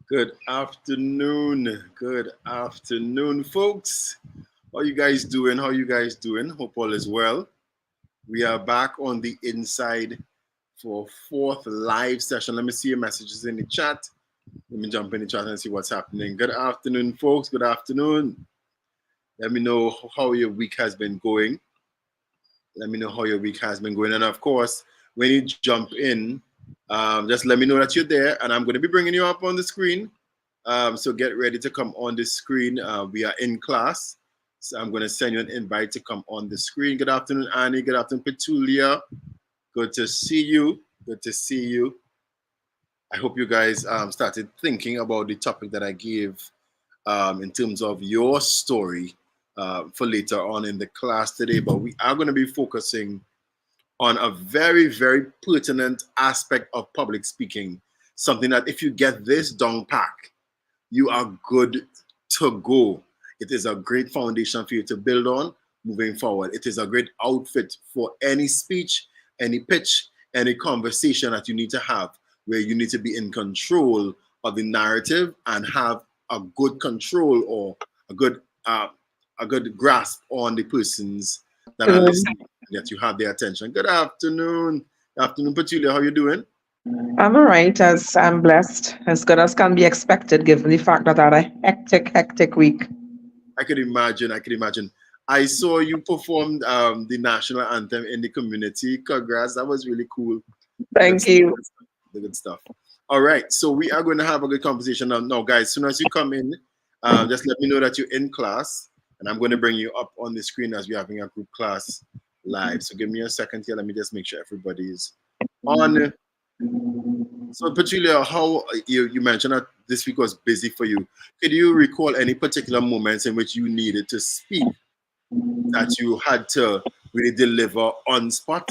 Good afternoon. Good afternoon, folks. How you guys doing? How you guys doing? Hope all is well. We are back on the inside for fourth live session. Let me see your messages in the chat. Let me jump in the chat and see what's happening. Good afternoon, folks. Good afternoon. Let me know how your week has been going. Let me know how your week has been going. And of course, when you jump in, just let me know that you're there. And I'm going to be bringing you up on the screen. So get ready to come on the screen. We are in class. So I'm going to send you an invite to come on the screen. Good afternoon, Annie. Good afternoon, Petulia. Good to see you. Good to see you. I hope you guys started thinking about the topic that I gave in terms of your story for later on in the class today. But we are going to be focusing on a very, very pertinent aspect of public speaking. Something that if you get this down pat, you are good to go. It is a great foundation for you to build on moving forward. It is a great outfit for any speech, any pitch, any conversation that you need to have, where you need to be in control of the narrative and have a good control or a good grasp on the persons that are listening, that you have their attention. Good afternoon. Good afternoon, Petulia. How are you doing? I'm all right, as I'm blessed, as good as can be expected, given the fact that I had a hectic week. I could imagine. I could imagine. I saw you perform the national anthem in the community. Congrats. That was really cool. Good Thank stuff. you. The good stuff. All right. So we are going to have a good conversation now, guys. As soon as you come in, just let me know that you're in class. And I'm going to bring you up on the screen as we're having a group class live. So give me a second here. Let me just make sure everybody is on. So, Petulia, how you mentioned that this week was busy for you. Could you recall any particular moments in which you needed to speak that you had to really deliver on spot?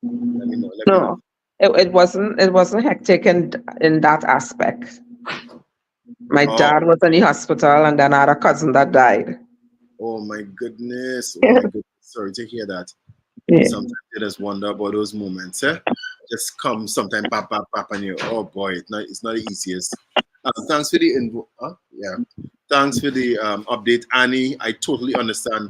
Let me know. Let me know. No, it wasn't hectic in that aspect. My Oh, dad was in the hospital, and then I had a cousin that died. oh my goodness. Oh my goodness. Sorry to hear that. Yeah. Sometimes you just wonder about those moments. Just come sometime, pap, and you, oh boy, it's not the easiest. Thanks for the info. Yeah. Thanks for the update, Annie. I totally understand.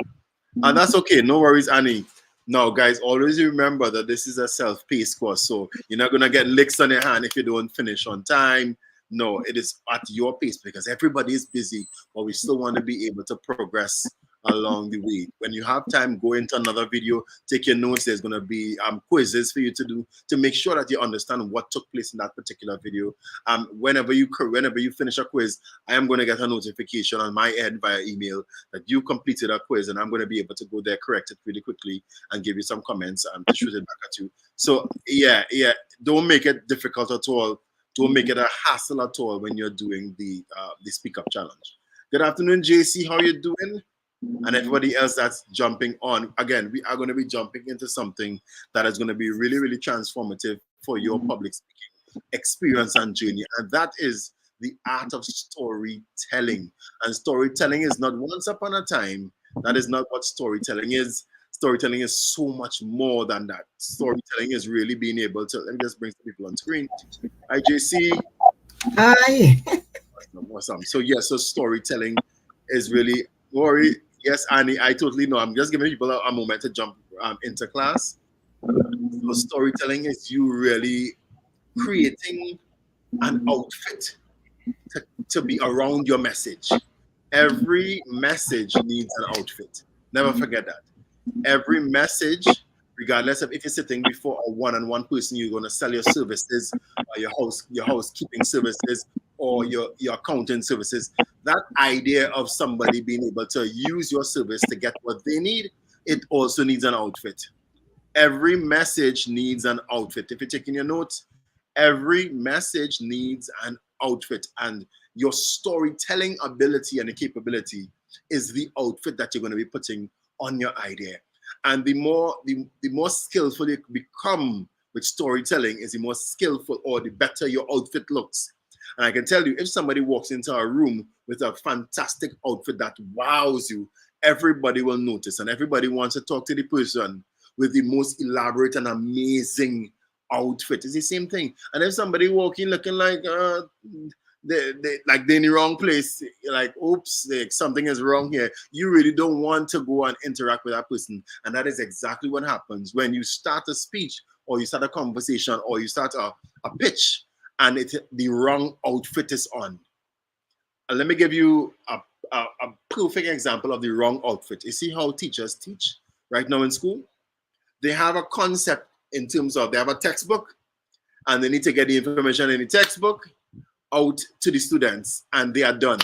And that's okay. No worries, Annie. Now, guys, always remember that this is a self-paced course. So you're not going to get licks on your hand if you don't finish on time. No, it is at your pace because everybody is busy, but we still want to be able to progress along the way. When you have time, go into another video, take your notes. There's going to be quizzes for you to do to make sure that you understand what took place in that particular video. Whenever you finish a quiz, I am going to get a notification on my end via email that you completed a quiz, and I'm going to be able to go there, correct it really quickly, and give you some comments to shoot it back at you. So yeah, don't make it difficult at all. Don't make it a hassle at all when you're doing the Speak Up Challenge. Good afternoon, JC. How are you doing? And everybody else that's jumping on. Again, we are going to be jumping into something that is going to be really, really transformative for your public speaking experience and journey. And that is the art of storytelling. And storytelling is not once upon a time. That is not what storytelling is. Storytelling is so much more than that. Storytelling is really being able to, let me just bring some people on screen. Hi, JC. Hi. Awesome. So, yes, so storytelling is really, worry. Yes, Annie, I totally know. I'm just giving people a moment to jump into class. So storytelling is you really creating an outfit to be around your message. Every message needs an outfit. Never forget that. Every message, regardless of if you're sitting before a one-on-one person, you're going to sell your services, your housekeeping services, or your accounting services. That idea of somebody being able to use your service to get what they need, it also needs an outfit. Every message needs an outfit. If you're taking your notes, every message needs an outfit, and your storytelling ability and the capability is the outfit that you're going to be putting on your idea. And the more skillful you become with storytelling is the more skillful or the better your outfit looks. And I can tell you, if somebody walks into a room with a fantastic outfit that wows you, everybody will notice and everybody wants to talk to the person with the most elaborate and amazing outfit. It's the same thing. And if somebody walking looking like they're in the wrong place. You're like, oops, something is wrong here. You really don't want to go and interact with that person. And that is exactly what happens when you start a speech or you start a conversation or you start a pitch and the wrong outfit is on. And let me give you a perfect example of the wrong outfit. You see how teachers teach right now in school? They have a concept in terms of they have a textbook and they need to get the information in the textbook out to the students and they are done.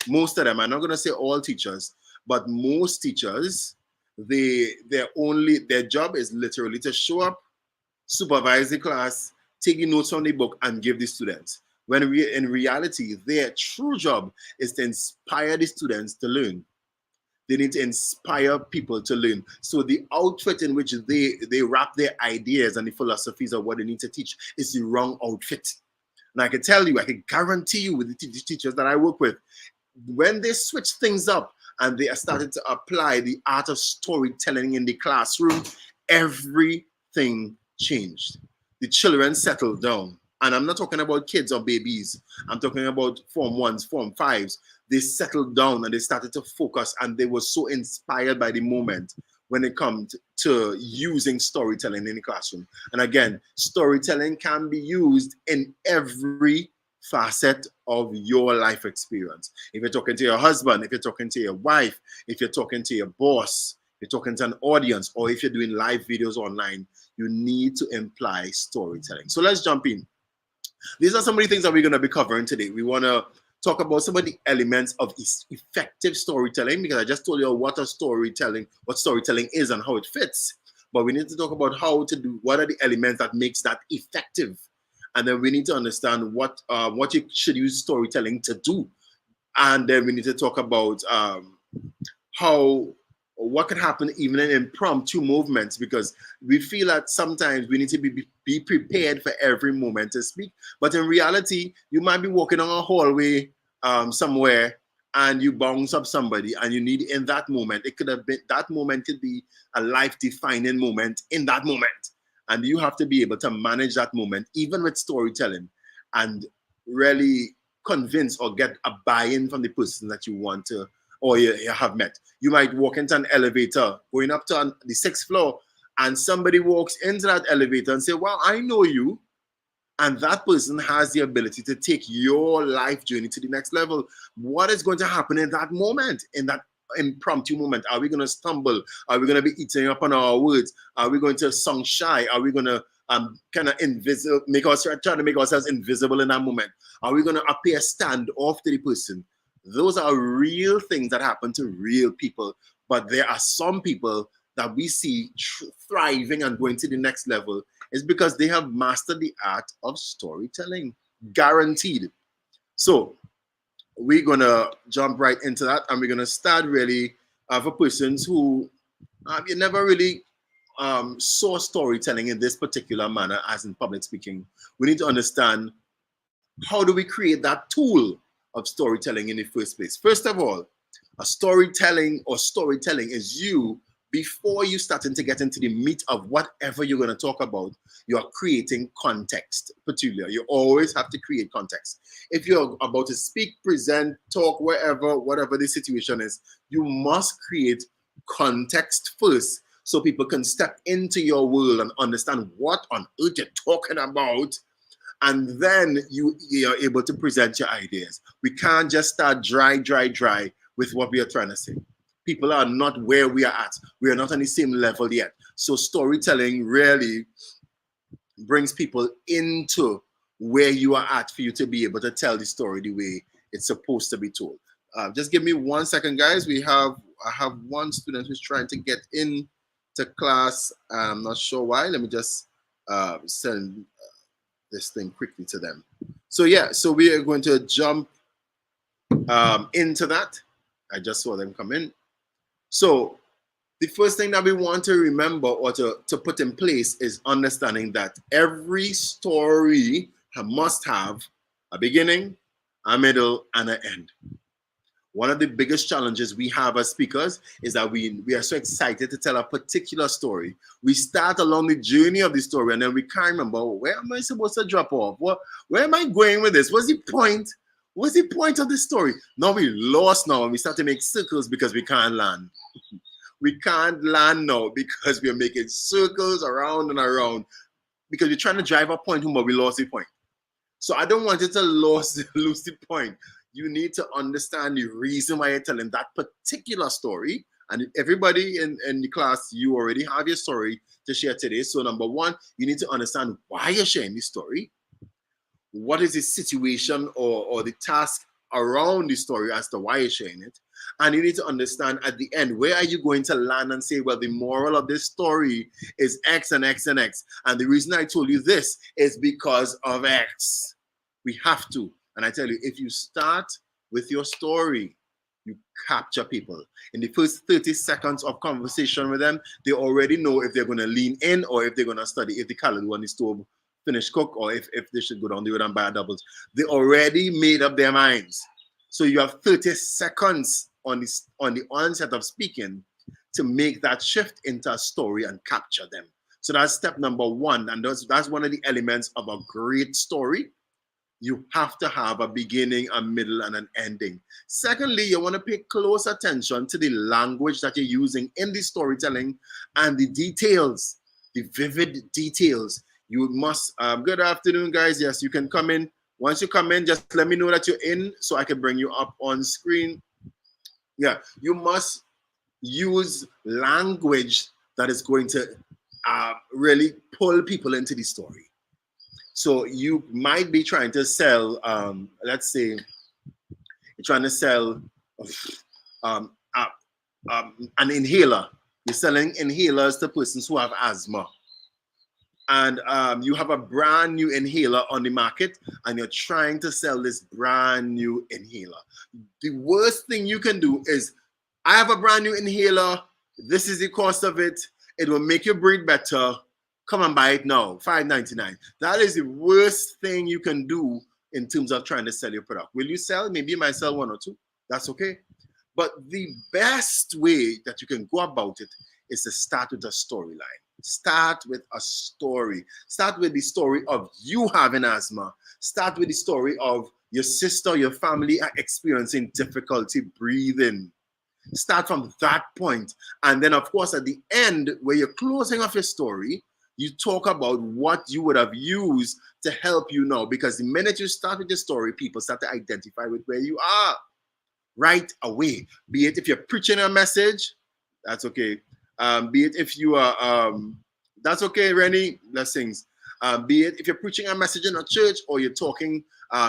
Most of them, I'm not going to say all teachers, but most teachers, their job is literally to show up, supervise the class, take the notes from the book and give the students. When in reality, their true job is to inspire the students to learn. They need to inspire people to learn. So the outfit in which they wrap their ideas and the philosophies of what they need to teach is the wrong outfit. And I can tell you, I can guarantee you with the teachers that I work with, when they switch things up and they are starting to apply the art of storytelling in the classroom, everything changed. The children settled down. And I'm not talking about kids or babies. I'm talking about Form 1s, Form 5s. They settled down and they started to focus and they were so inspired by the moment when it comes to using storytelling in the classroom. And again, storytelling can be used in every facet of your life experience. If you're talking to your husband, if you're talking to your wife, if you're talking to your boss, if you're talking to an audience, or if you're doing live videos online, you need to imply storytelling. So let's jump in. These are some of the things that we're going to be covering today. We want to talk about some of the elements of effective storytelling, because I just told you what storytelling is and how it fits. But we need to talk about what are the elements that makes that effective. And then we need to understand what you should use storytelling to do. And then we need to talk about what could happen even in impromptu movements, because we feel that sometimes we need to be prepared for every moment to speak. But in reality, you might be walking on a hallway somewhere and you bounce up somebody and you need in that moment. That moment could be a life-defining moment in that moment. And you have to be able to manage that moment, even with storytelling, and really convince or get a buy-in from the person that you want to, or you have met. You might walk into an elevator going up to the 6th floor, and somebody walks into that elevator and say, well, I know you. And that person has the ability to take your life journey to the next level. What is going to happen in that moment, in that impromptu moment? Are we going to stumble? Are we going to be eating up on our words? Are we going to song shy? Are we going to kind of try to make ourselves invisible in that moment? Are we going to appear standoff to the person? Those are real things that happen to real people. But there are some people that we see thriving and going to the next level is because they have mastered the art of storytelling. Guaranteed. So we're going to jump right into that, and we're going to start really for persons who you never really saw storytelling in this particular manner as in public speaking. We need to understand, how do we create that tool of storytelling in the first place? First of all, storytelling is you, before you starting to get into the meat of whatever you're going to talk about, you are creating context. Particularly, you always have to create context. If you're about to speak, present, talk, whatever the situation is, you must create context first, so people can step into your world and understand what on earth you're talking about. And then you are able to present your ideas. We can't just start dry with what we are trying to say. People are not where we are at. We are not on the same level yet. So storytelling really brings people into where you are at for you to be able to tell the story the way it's supposed to be told. Just give me 1 second, guys. I have one student who's trying to get into class. I'm not sure why. Let me just send this thing quickly to them. So yeah, so we are going to jump into that. I just saw them come in. So the first thing that we want to remember or to put in place is understanding that every story must have a beginning, a middle, and an end. One of the biggest challenges we have as speakers is that we are so excited to tell a particular story. We start along the journey of the story and then we can't remember, where am I supposed to drop off? Where am I going with this? What's the point What's the point of the story? Now we lost now and we start to make circles because we can't land. We can't land now because we're making circles around and around because we're trying to drive a point home, but we lost the point. So I don't want you to lose the point. You need to understand the reason why you're telling that particular story. And everybody in the class, you already have your story to share today. So number one, you need to understand why you're sharing this story. What is the situation or the task around the story as to why you're sharing it. And you need to understand at the end, where are you going to land and say, well, the moral of this story is X and X and X. And the reason I told you this is because of X. We have to. And I tell you, if you start with your story, you capture people. In the first 30 seconds of conversation with them, they already know if they're going to lean in or if they're going to study, if the calorie on the stove finish cook or if they should go down the road and buy doubles. They already made up their minds. So you have 30 seconds on the onset of speaking to make that shift into a story and capture them. So that's step number one. And that's one of the elements of a great story. You have to have a beginning, a middle, and an ending. Secondly, you want to pay close attention to the language that you're using in the storytelling and the details, the vivid details. You must, good afternoon, guys. Yes, you can come in. Once you come in, just let me know that you're in so I can bring you up on screen. Yeah, you must use language that is going to really pull people into the story. So you might be trying to sell, let's say, you're trying to sell an inhaler. You're selling inhalers to persons who have asthma. And you have a brand new inhaler on the market and you're trying to sell this brand new inhaler. The worst thing you can do is, I have a brand new inhaler. This is the cost of it. It will make you breathe better. Come and buy it now, $5.99. That is the worst thing you can do in terms of trying to sell your product. Will you sell? Maybe you might sell one or two. That's okay. But the best way that you can go about it is to start with a storyline. Start with a story. Start with the story of you having asthma. Start with the story of your sister, your family are experiencing difficulty breathing. Start from that point. And then, of course, at the end, where you're closing off your story, you talk about what you would have used to help you now. Because the minute you start with your story, people start to identify with where you are right away. Be it if you're preaching a message, that's okay. Be it if you are, that's okay, Rennie, blessings. Be it if you're preaching a message in a church or you're talking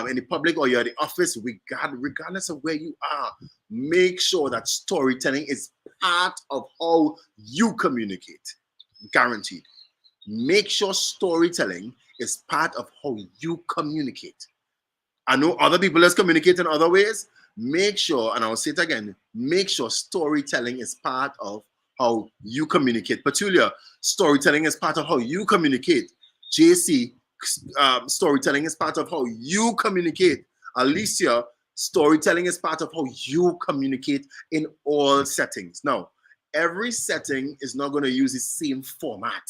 in the public or you're at the office, regardless of where you are, make sure that storytelling is part of how you communicate. Guaranteed. Make sure storytelling is part of how you communicate. I know other people is communicating in other ways. Make sure, and I'll say it again, make sure storytelling is part of how you communicate. Petulia, storytelling is part of how you communicate. JC, storytelling is part of how you communicate. Alicia, storytelling is part of how you communicate in all settings. Now, every setting is not going to use the same format.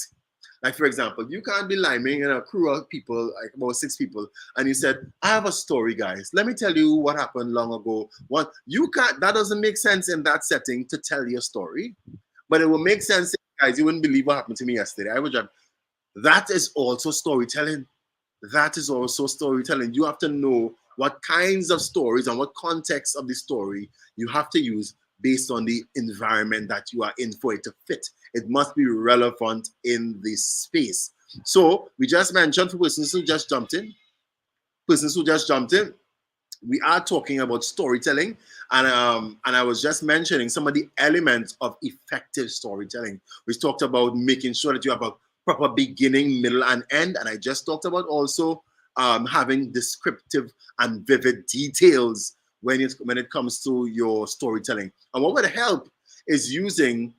Like, for example, you can't be liming in a crew of people, like about 6 people, and you said, I have a story, guys. Let me tell you what happened long ago. You can't, that doesn't make sense in that setting to tell your story, but it will make sense, guys. You wouldn't believe what happened to me yesterday. That is also storytelling. That is also storytelling. You have to know what kinds of stories and what context of the story you have to use based on the environment that you are in for it to fit. It must be relevant in this space. So we just mentioned, for persons who just jumped in, we are talking about storytelling, and I was just mentioning some of the elements of effective storytelling. We talked about making sure that you have a proper beginning, middle, and end, and I just talked about also having descriptive and vivid details when it comes to your storytelling. And what would help is using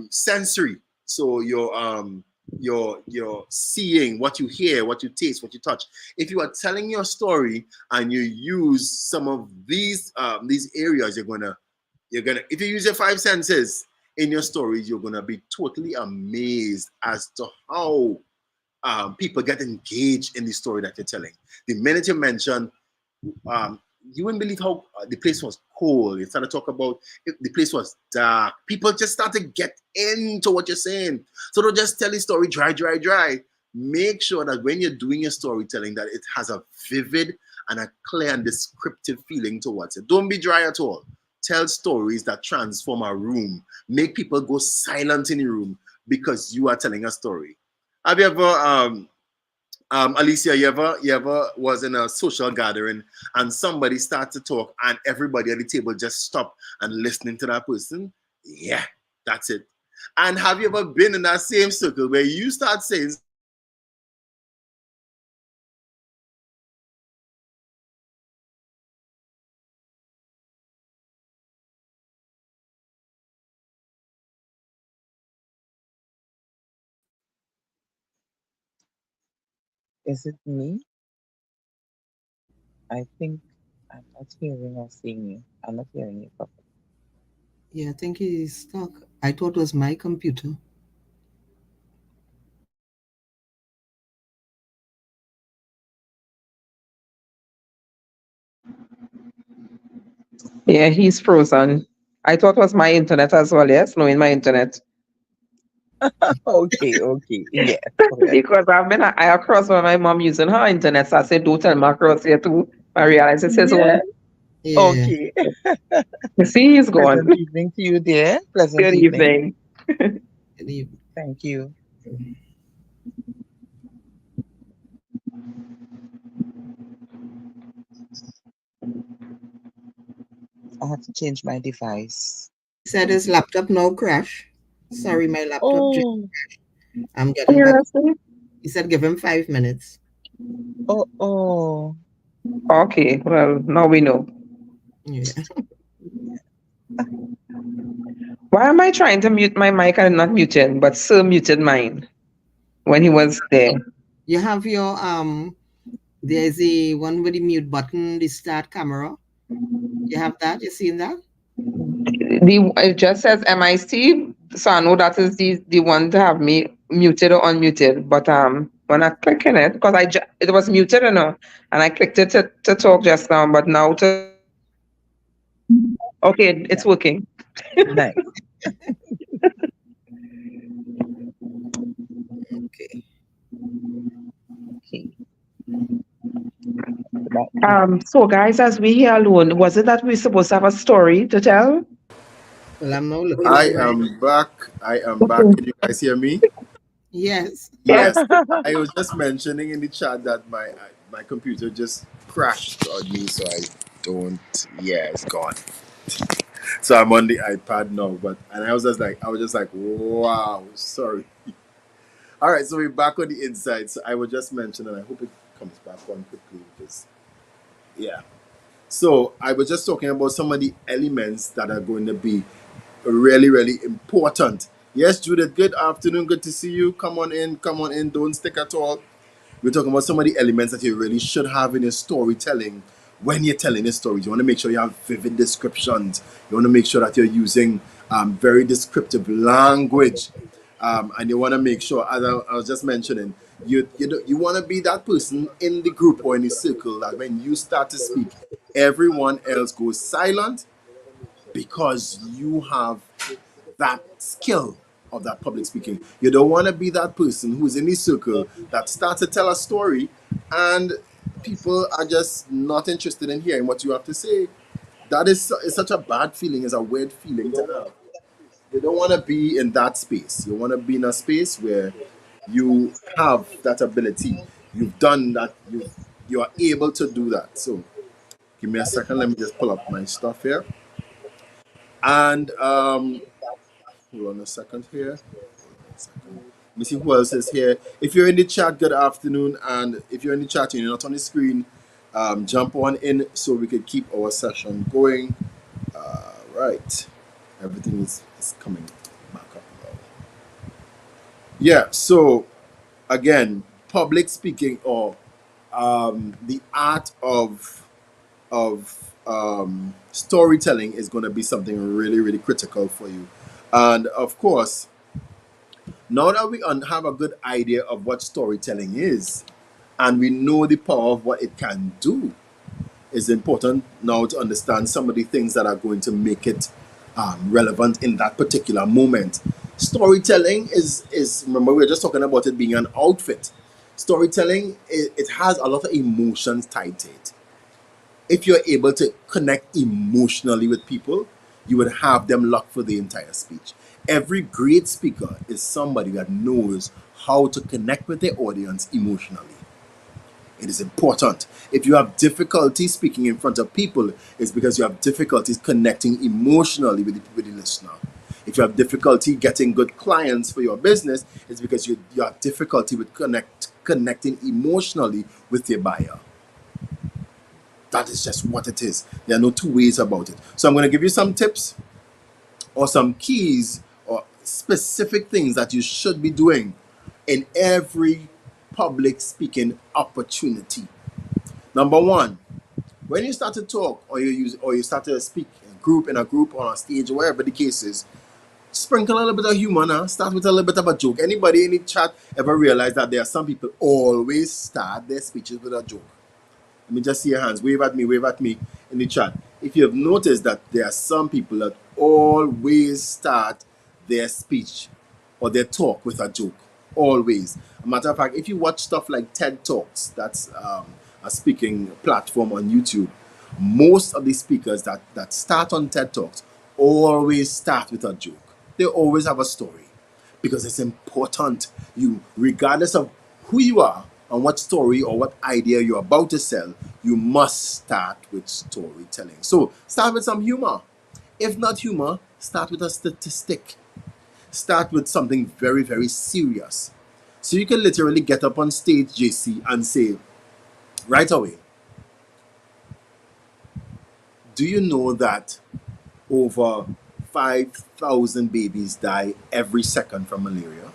sensory. So your seeing, what you hear, what you taste, what you touch. If you are telling your story and you use some of these areas, you're gonna if you use your 5 senses in your stories, you're gonna be totally amazed as to how people get engaged in the story that you're telling. The minute you mention you wouldn't believe how the place was cold. You started to talk about the place was dark. People just start to get into what you're saying. So don't just tell the story dry, dry, dry. Make sure that when you're doing your storytelling, that it has a vivid and a clear and descriptive feeling towards it. Don't be dry at all. Tell stories that transform a room. Make people go silent in the room because you are telling a story. Have you ever Alicia, you ever was in a social gathering and somebody started to talk and everybody at the table just stopped and listening to that person? Yeah, that's it. And have you ever been in that same circle where you start saying something and everybody else start to listen and everybody else start to listen and everybody else start to listen and everybody else start to listen and everybody else start to listen? Is it me? I think I'm not hearing or seeing you. I'm not hearing you properly. Yeah, I think he's stuck. I thought it was my computer. Yeah, he's frozen. I thought it was my internet as well, yes? Knowing my internet. Okay, okay. Yes, correct. Because I across when my mom using her internet, so I said, don't tell me across here too. I realized it says Yeah. one. Yeah. Okay. You see, he's gone. Pleasant evening to you, dear. Pleasant Good evening. evening. Good evening. Thank you. I have to change my device. He said his laptop now crash. Sorry, my laptop just Oh, I'm getting back. Seriously? He said give him 5 minutes. oh, oh. Okay, well, now we know. Yeah. Why am I trying to mute my mic and not muted, but Sir muted mine when he was there? You have your there's a one with the mute button, the start camera. You have that? You seen that? It just says MIC, so I know that is the one to have me muted or unmuted. But when I click in it, because it was muted, and I clicked it to talk just now, but now to okay, it's working. Nice. Okay. Okay. That- So guys, as we here alone, was it that we're supposed to have a story to tell? Well, I'm now looking I for it. am back. I am back. Okay. Can you guys hear me? Yes. Yes. Yes. I was just mentioning in the chat that my computer just crashed on me, so I don't. Yeah, it's gone. So I'm on the iPad now, but and I was just like, wow, sorry. All right, so we're back on the inside. So I was just mentioning, and I hope it comes back on quickly because yeah. So I was just talking about some of the elements that are going to be really, really important. Yes, Judith, good afternoon. Good to see you. Come on in. Come on in. Don't stick at all. We're talking about some of the elements that you really should have in your storytelling when you're telling your stories. You want to make sure you have vivid descriptions. You want to make sure that you're using very descriptive language. And you want to make sure, as I was just mentioning, you want to be that person in the group or in the circle that when you start to speak, everyone else goes silent because you have that skill of that public speaking. You don't want to be that person who's in the circle that starts to tell a story and people are just not interested in hearing what you have to say. That is such a bad feeling, it's a weird feeling to have. You don't want to be in that space. You want to be in a space where you have that ability. You've done that. You are able to do that. So give me a second. Let me just pull up my stuff here. And hold on a second here. Second. Let me see who else is here. If you're in the chat, good afternoon. And if you're in the chat and you're not on the screen, jump on in so we can keep our session going. Right. Everything is coming back up now. Yeah, so again, public speaking or the art of storytelling is going to be something really, really critical for you. And of course, now that we have a good idea of what storytelling is, and we know the power of what it can do, it's important now to understand some of the things that are going to make it relevant in that particular moment. Storytelling is remember we are just talking about it being an outfit. Storytelling it has a lot of emotions tied to it. If you're able to connect emotionally with people, you would have them locked for the entire speech. Every great speaker is somebody that knows how to connect with their audience emotionally. It is important. If you have difficulty speaking in front of people, it's because you have difficulties connecting emotionally with the listener. If you have difficulty getting good clients for your business, it's because you have difficulty with connecting emotionally with your buyer. That is just what it is. There are no two ways about it. So I'm going to give you some tips or some keys or specific things that you should be doing in every public speaking opportunity. Number one, when you start to talk or you start to speak in a group on a stage or wherever the case is, sprinkle a little bit of humor now. Start with a little bit of a joke. Anybody in the chat ever realize that there are some people always start their speeches with a joke? Let me just see your hands. Wave at me in the chat. If you have noticed that there are some people that always start their speech or their talk with a joke. Always. A matter of fact, if you watch stuff like TED Talks, that's a speaking platform on YouTube, most of the speakers that start on TED Talks always start with a joke. They always have a story because it's important. You, regardless of who you are and what story or what idea you're about to sell, you must start with storytelling. So start with some humor. If not humor, start with a statistic. Start with something very, very serious. So you can literally get up on stage, JC, and say, right away, do you know that over 5,000 babies die every second from malaria?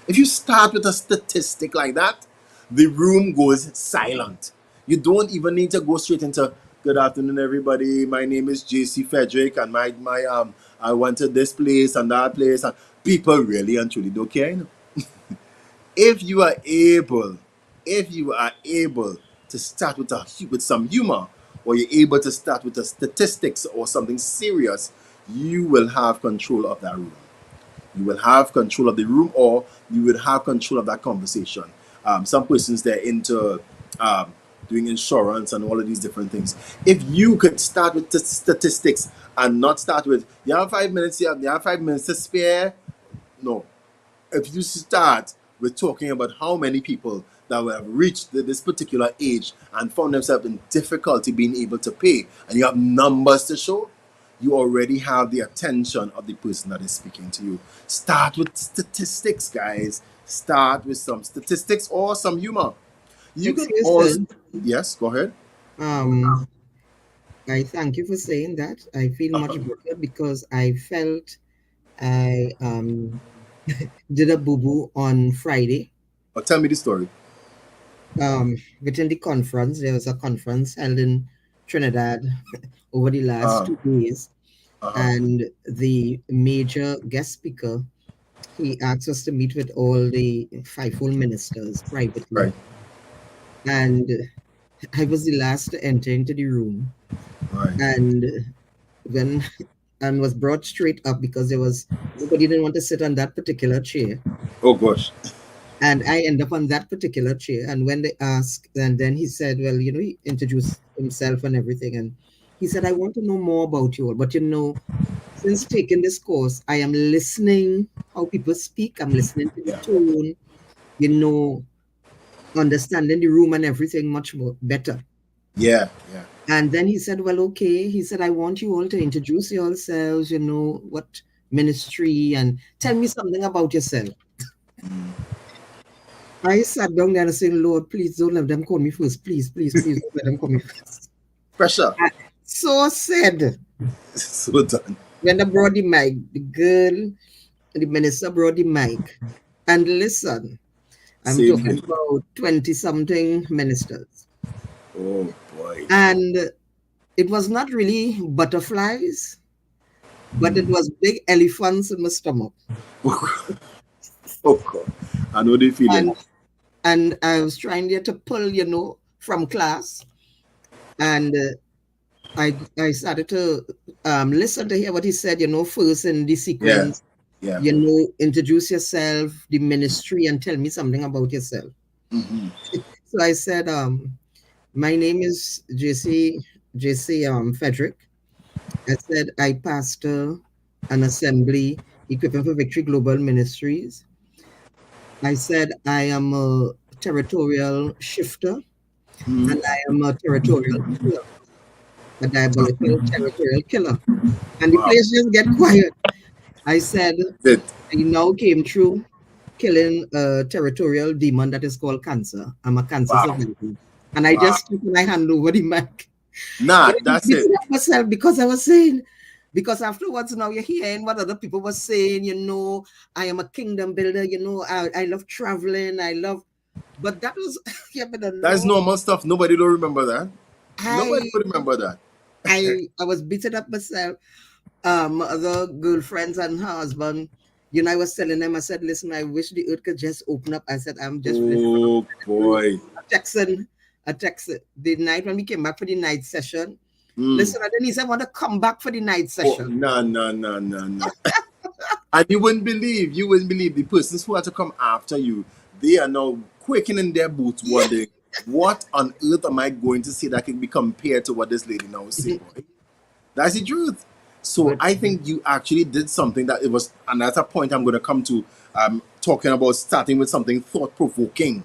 If you start with a statistic like that, the room goes silent. You don't even need to go straight into good afternoon, everybody. My name is JC Frederick, and my I went to this place and that place, and people really and truly don't care. You know? If you are able, if you are able to start with some humor, or you're able to start with a statistics or something serious, you will have control of that room. You will have control of the room, or you will have control of that conversation. Some persons they're into doing insurance and all of these different things. If you could start with the statistics and not start with you have 5 minutes, you have 5 minutes to spare. No, if you start with talking about how many people that will have reached this particular age and found themselves in difficulty being able to pay, and you have numbers to show, you already have the attention of the person that is speaking to you. Start with statistics, guys. Start with some statistics or some humor. You can Excuse also, me. yes, go ahead. Um, I thank you for saying that. I feel much better because I felt I did a boo boo on Friday. Or tell me the story. Within the conference, there was a conference held in Trinidad over the last Uh, 2 days, uh-huh. and the major guest speaker he asked us to meet with all the fivefold ministers privately, Right, and I was the last to enter into the room, right. and when and was brought straight up because there was nobody didn't want to sit on that particular chair. Oh gosh. And I end up on that particular chair. And when they asked, and then he said, well, he introduced himself and everything. And he said, I want to know more about you all. But, since taking this course, I am listening how people speak. I'm listening to the Yeah, tone, you know, understanding the room and everything much more better. yeah, yeah. And then he said, well, okay. He said, I want you all to introduce yourselves, what ministry, and tell me something about yourself. I sat down there and said, Lord, please don't let them call me first. Please, please, please don't let them call me first. Pressure. So said, So done. when I brought the mic, the minister brought the mic. And listen, I'm Same talking thing. about 20 something ministers. Oh boy. And it was not really butterflies, but it was big elephants in my stomach. Oh god. I know the feeling. And and I was trying there to pull, from class. And I started to listen to hear what he said, first in the Yeah. sequence, Yeah. introduce yourself, the ministry, and tell me something about yourself. Mm-hmm. So I said, my name is JC Frederick. I said, I pastor an assembly equipping for Victory Global Ministries. I said, I am a territorial shifter and I am a territorial killer, a diabolical territorial killer. And the Wow. place just get quiet. I said, It. I now came through killing a territorial demon that is called cancer. I'm a cancer Wow. survivor. And I Wow. just took my hand over the mic. Nah, But I was that's it. beating up myself because I was saying, because afterwards now you're hearing what other people were saying, I am a kingdom builder, I love traveling, but that was, yeah, but That's no, normal stuff. Nobody don't remember that. Nobody I, would remember that. I was beating up myself. Other girlfriends and her husband, I was telling them, I said, listen, I wish the earth could just open up. I said, I'm just ready Oh boy. a text the night when we came back for the night session. Mm. Listen, and then he said, I want to come back for the night Oh, session. no, no, no, no, no. And you wouldn't believe the persons who had to come after you. They are now quaking in their boots, Yeah. wondering, what on earth am I going to say that can be compared to what this lady now say, boy? That's the truth. So But I think you actually did something that it was, and that's a point I'm going to come to, talking about starting with something thought provoking.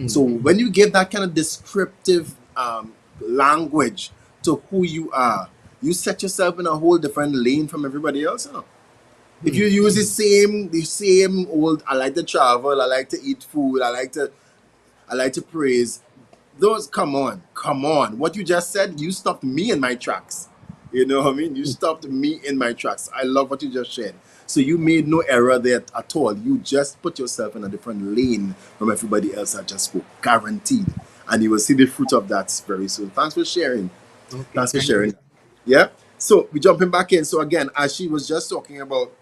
So hmm, when you give that kind of descriptive language to who you are, you set yourself in a whole different lane from everybody else. If hmm, you use the same old, I like to travel, I like to eat food, I like to praise. Those, come on. What you just said, you stopped me in my tracks. You know what I mean? You stopped me in my tracks. I love what you just shared. So you made no error there at all. You just put yourself in a different lane from everybody else that just spoke. Guaranteed. And you will see the fruit of that very soon. Thanks for sharing. okay, Thanks for thank you. sharing. Yeah. So we're jumping back in. So again, as she was just talking about,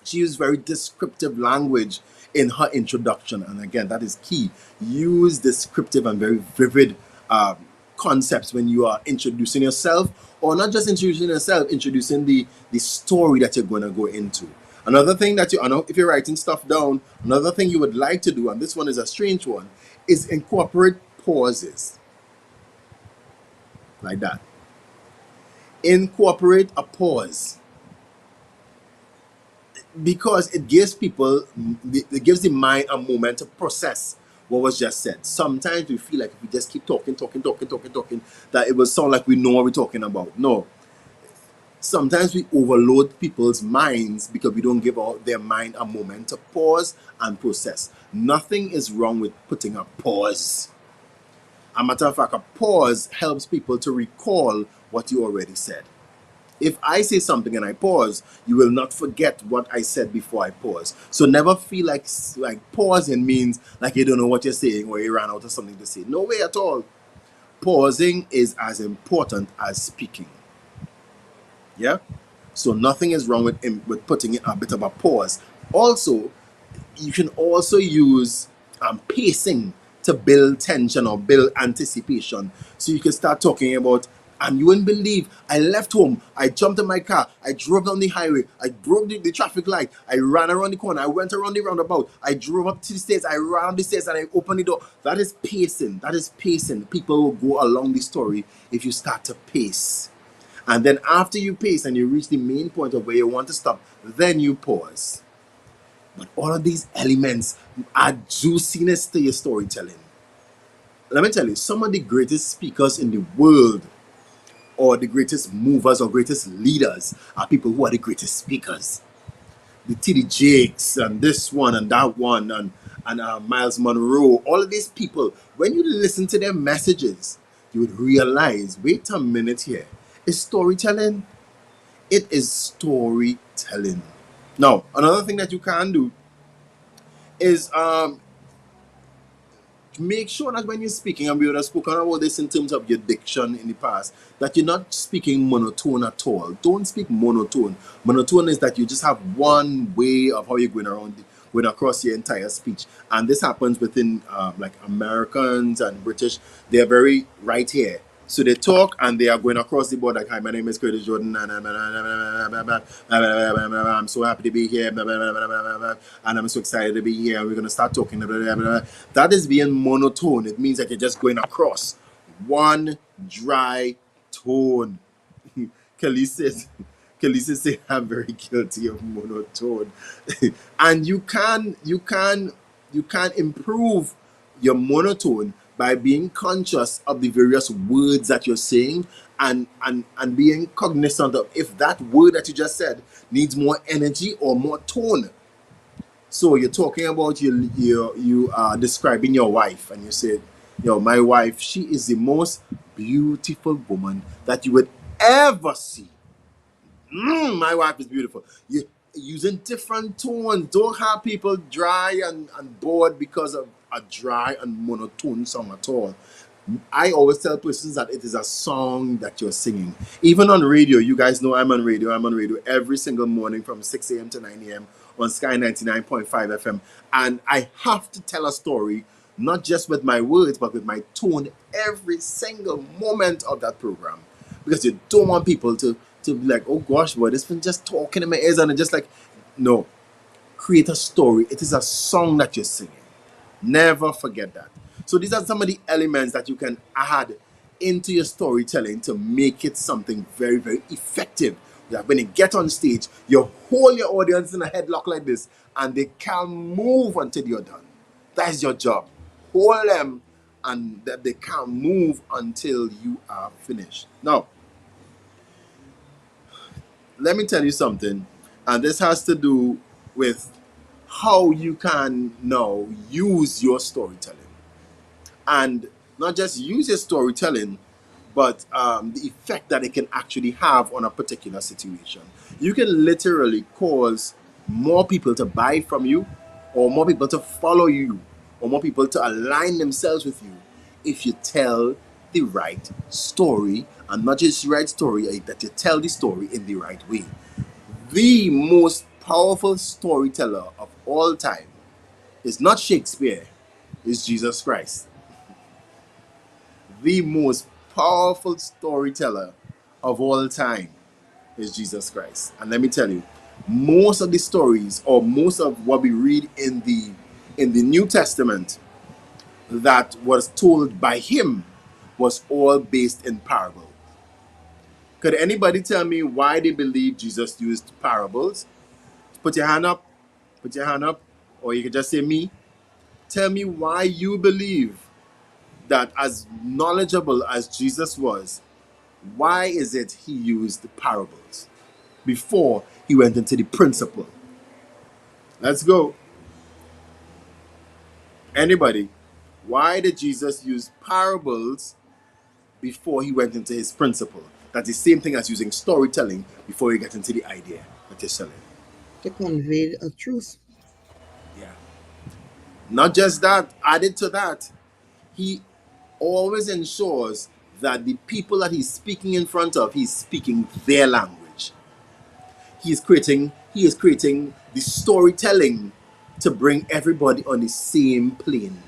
she used very descriptive language in her introduction, and again, that is key. Use descriptive and very vivid um, concepts when you are introducing yourself, or not just introducing yourself, introducing the story that you're going to go into. Another thing that I know, if you're writing stuff down, another thing you would like to do, and this one is a strange one, is incorporate pauses like that. Incorporate a pause, because it gives people, it gives the mind a moment to process what was just said. Sometimes we feel like if we just keep talking, that it will sound like we know what we're talking about. No, sometimes we overload people's minds because we don't give out their mind a moment to pause and process. Nothing is wrong with putting a pause. A matter of fact, a pause helps people to recall what you already said. If I say something and I pause, you will not forget what I said before I pause. So never feel like pausing means like you don't know what you're saying or you ran out of something to say. No way at all. Pausing is as important as speaking. Yeah. So nothing is wrong with putting in a bit of a pause. Also, you can also use pacing to build tension or build anticipation. So you can start talking about, and you wouldn't believe, I left home, I jumped in my car, I drove down the highway, I broke the traffic light, I ran around the corner, I went around the roundabout, I drove up to the stairs, I ran up the stairs, and I opened the door. That is pacing. That is pacing. People will go along the story if you start to pace. And then after you pace and you reach the main point of where you want to stop, then you pause. But all of these elements add juiciness to your storytelling. Let me tell you, some of the greatest speakers in the world, or the greatest movers or greatest leaders, are people who are the greatest speakers. The T.D. Jakes and this one and that one and Miles Monroe, all of these people, when you listen to their messages, you would realize, wait a minute here, is storytelling? It is storytelling. Now, another thing that you can do is make sure that when you're speaking, and we would have spoken about this in terms of your diction in the past, that you're not speaking monotone at all. Don't speak monotone. Monotone is that you just have one way of how you're going across your entire speech. And this happens within like Americans and British. They're very right here. So they talk and they are going across the board like, "Hi, my name is Curtis Jordan, and I'm so happy to be here, and I'm so excited to be here. And we're gonna start talking." That is being monotone. It means that you're just going across one dry tone. Kelly says, Kelly says, I'm very guilty of monotone, and you can improve your monotone by being conscious of the various words that you're saying, and being cognizant of if that word that you just said needs more energy or more tone. So you're talking about you are describing your wife, and you said, my wife, she is the most beautiful woman that you would ever see. My wife is beautiful. You using different tones. Don't have people dry and bored because of a dry and monotone song at all. I always tell persons that it is a song that you're singing. Even on radio, you guys know I'm on radio. I'm on radio every single morning from 6 a.m. to 9 a.m. on Sky 99.5 FM. And I have to tell a story, not just with my words, but with my tone every single moment of that program. Because you don't want people to be like, oh gosh, boy, this been just talking in my ears, and just like, no, create a story. It is a song that you're singing. Never forget that. So these are some of the elements that you can add into your storytelling to make it something very, very effective. That when you get on stage, you hold your audience in a headlock like this, and they can't move until you're done. That is your job. Hold them, and that they can't move until you are finished. Now, let me tell you something, and this has to do with how you can now use your storytelling, and not just use your storytelling, but the effect that it can actually have on a particular situation. You can literally cause more people to buy from you, or more people to follow you, or more people to align themselves with you if you tell the right story, and not just the right story, that you tell the story in the right way. The most powerful storyteller of all time is not Shakespeare, it's Jesus Christ. The most powerful storyteller of all time is Jesus Christ. And let me tell you, most of the stories, or most of what we read in the New Testament that was told by him, was all based in parable. Could anybody tell me why they believe Jesus used parables? Put your hand up. Put your hand up. Or you could just say me. Tell me why you believe that, as knowledgeable as Jesus was, why is it he used the parables before he went into the principle? Let's go. Anybody? Why did Jesus use parables before he went into his principle? That's the same thing as using storytelling before you get into the idea that you're selling. To convey a truth. Yeah. Not just that, added to that, he always ensures that the people that he's speaking in front of, he's speaking their language. He is creating the storytelling to bring everybody on the same plane.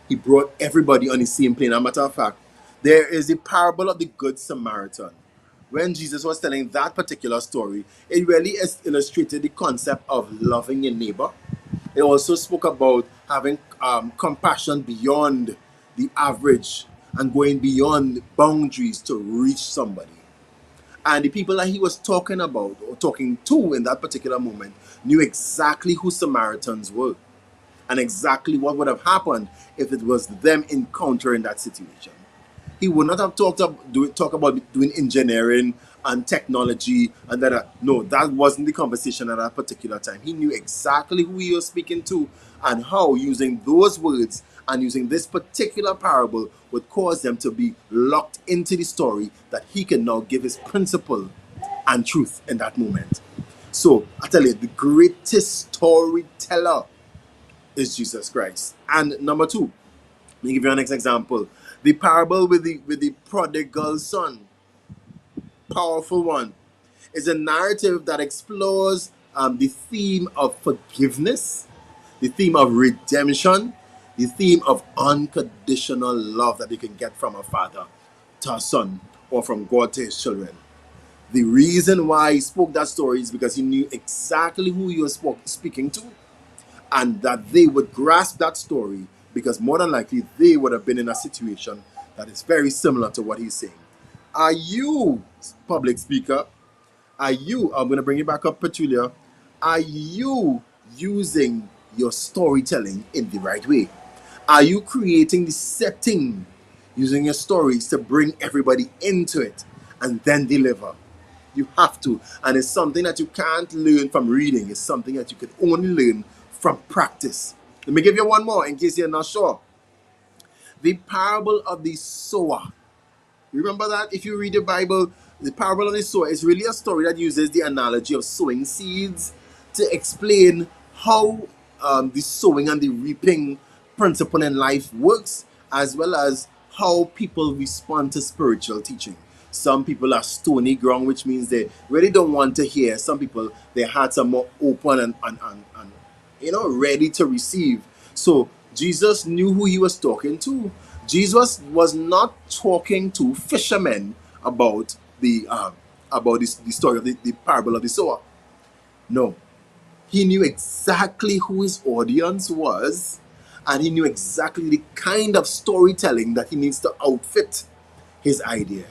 He brought everybody on the same plane. As a matter of fact, there is the parable of the Good Samaritan. When Jesus was telling that particular story, it really illustrated the concept of loving your neighbor. It also spoke about having compassion beyond the average and going beyond boundaries to reach somebody. And the people that he was talking about, or talking to in that particular moment, knew exactly who Samaritans were, and exactly what would have happened if it was them encountering that situation. He would not have talk about doing engineering and technology and that. No, that wasn't the conversation at that particular time. He knew exactly who he was speaking to, and how using those words and using this particular parable would cause them to be locked into the story, that he can now give his principle and truth in that moment. So I tell you, the greatest storyteller is Jesus Christ. And number two, let me give you an next example. The parable with the prodigal son, powerful one, is a narrative that explores the theme of forgiveness, the theme of redemption, the theme of unconditional love that you can get from a father to a son or from God to his children. The reason why he spoke that story is because he knew exactly who he was speaking to, and that they would grasp that story because more than likely they would have been in a situation that is very similar to what he's saying. Are you, public speaker, are you, I'm going to bring you back up, Petulia, are you using your storytelling in the right way? Are you creating the setting using your stories to bring everybody into it and then deliver? You have to. And it's something that you can't learn from reading. It's something that you can only learn from practice. Let me give you one more in case you're not sure. The parable of the sower. Remember that if you read the Bible, the parable of the sower is really a story that uses the analogy of sowing seeds to explain how the sowing and the reaping principle in life works, as well as how people respond to spiritual teaching. Some people are stony ground, which means they really don't want to hear. Some people, their hearts are more open and ready to receive. So Jesus knew who he was talking to. Jesus was not talking to fishermen about the story of the parable of the sower. No, he knew exactly who his audience was, and he knew exactly the kind of storytelling that he needs to outfit his idea.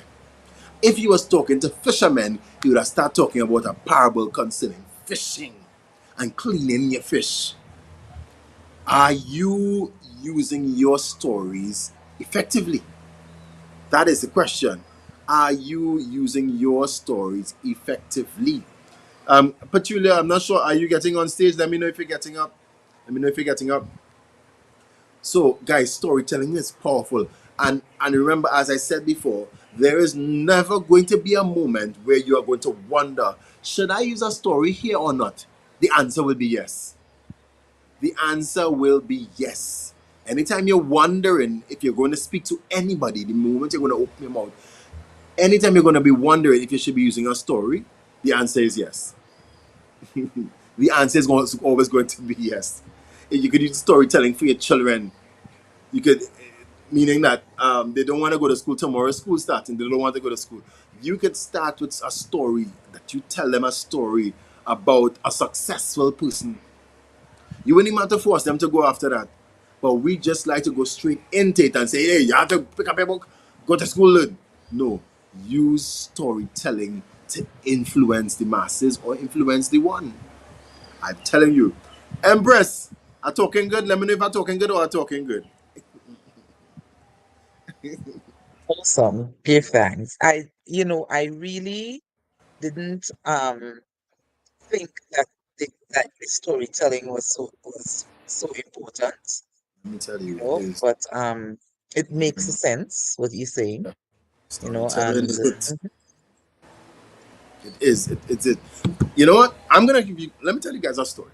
If he was talking to fishermen, he would have started talking about a parable concerning fishing and cleaning your fish. Are you using your stories effectively? That is the question. Are you using your stories effectively? Petulia, I'm not sure. Are you getting on stage? Let me know if you're getting up. Let me know if you're getting up. So, guys, storytelling is powerful. And remember, as I said before, there is never going to be a moment where you are going to wonder, should I use a story here or not? The answer will be yes. The answer will be yes. Anytime you're wondering if you're going to speak to anybody, the moment you're going to open your mouth, anytime you're going to be wondering if you should be using a story, the answer is yes. The answer is always going to be yes. You could use storytelling for your children. You could, meaning that they don't want to go to school tomorrow. School starting, they don't want to go to school. You could start with a story that you tell them a story about a successful person. You wouldn't even have to force them to go after that. But we just like to go straight into it and say, hey, you have to pick up your book, go to school, learn. No. Use storytelling to influence the masses or influence the one. I'm telling you. Empress, are talking good? Let me know if I'm talking good or I'm talking good. Awesome. Give thanks. I really didn't think that the storytelling was so important, Let me tell you, it is. but it makes sense what you're saying, Storytelling and is it. It is. It's it. You know what? I'm gonna give you. Let me tell you guys a story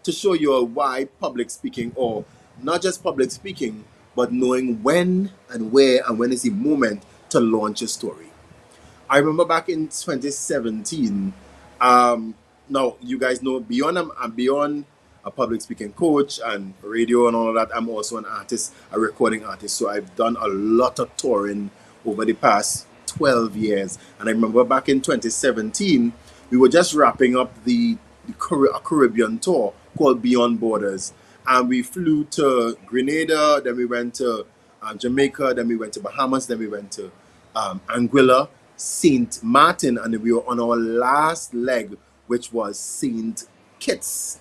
to show you why public speaking, or not just public speaking, but knowing when and where and when is the moment to launch a story. I remember back in 2017. Um, Now you guys know beyond I'm beyond a public speaking coach and radio and all of that. I'm also an artist, a recording artist. So I've done a lot of touring over the past 12 years. And I remember back in 2017, we were just wrapping up a Caribbean tour called Beyond Borders, and we flew to Grenada, then we went to Jamaica, then we went to Bahamas, then we went to Anguilla, Saint Martin, and then we were on our last leg, which was Saint Kitts.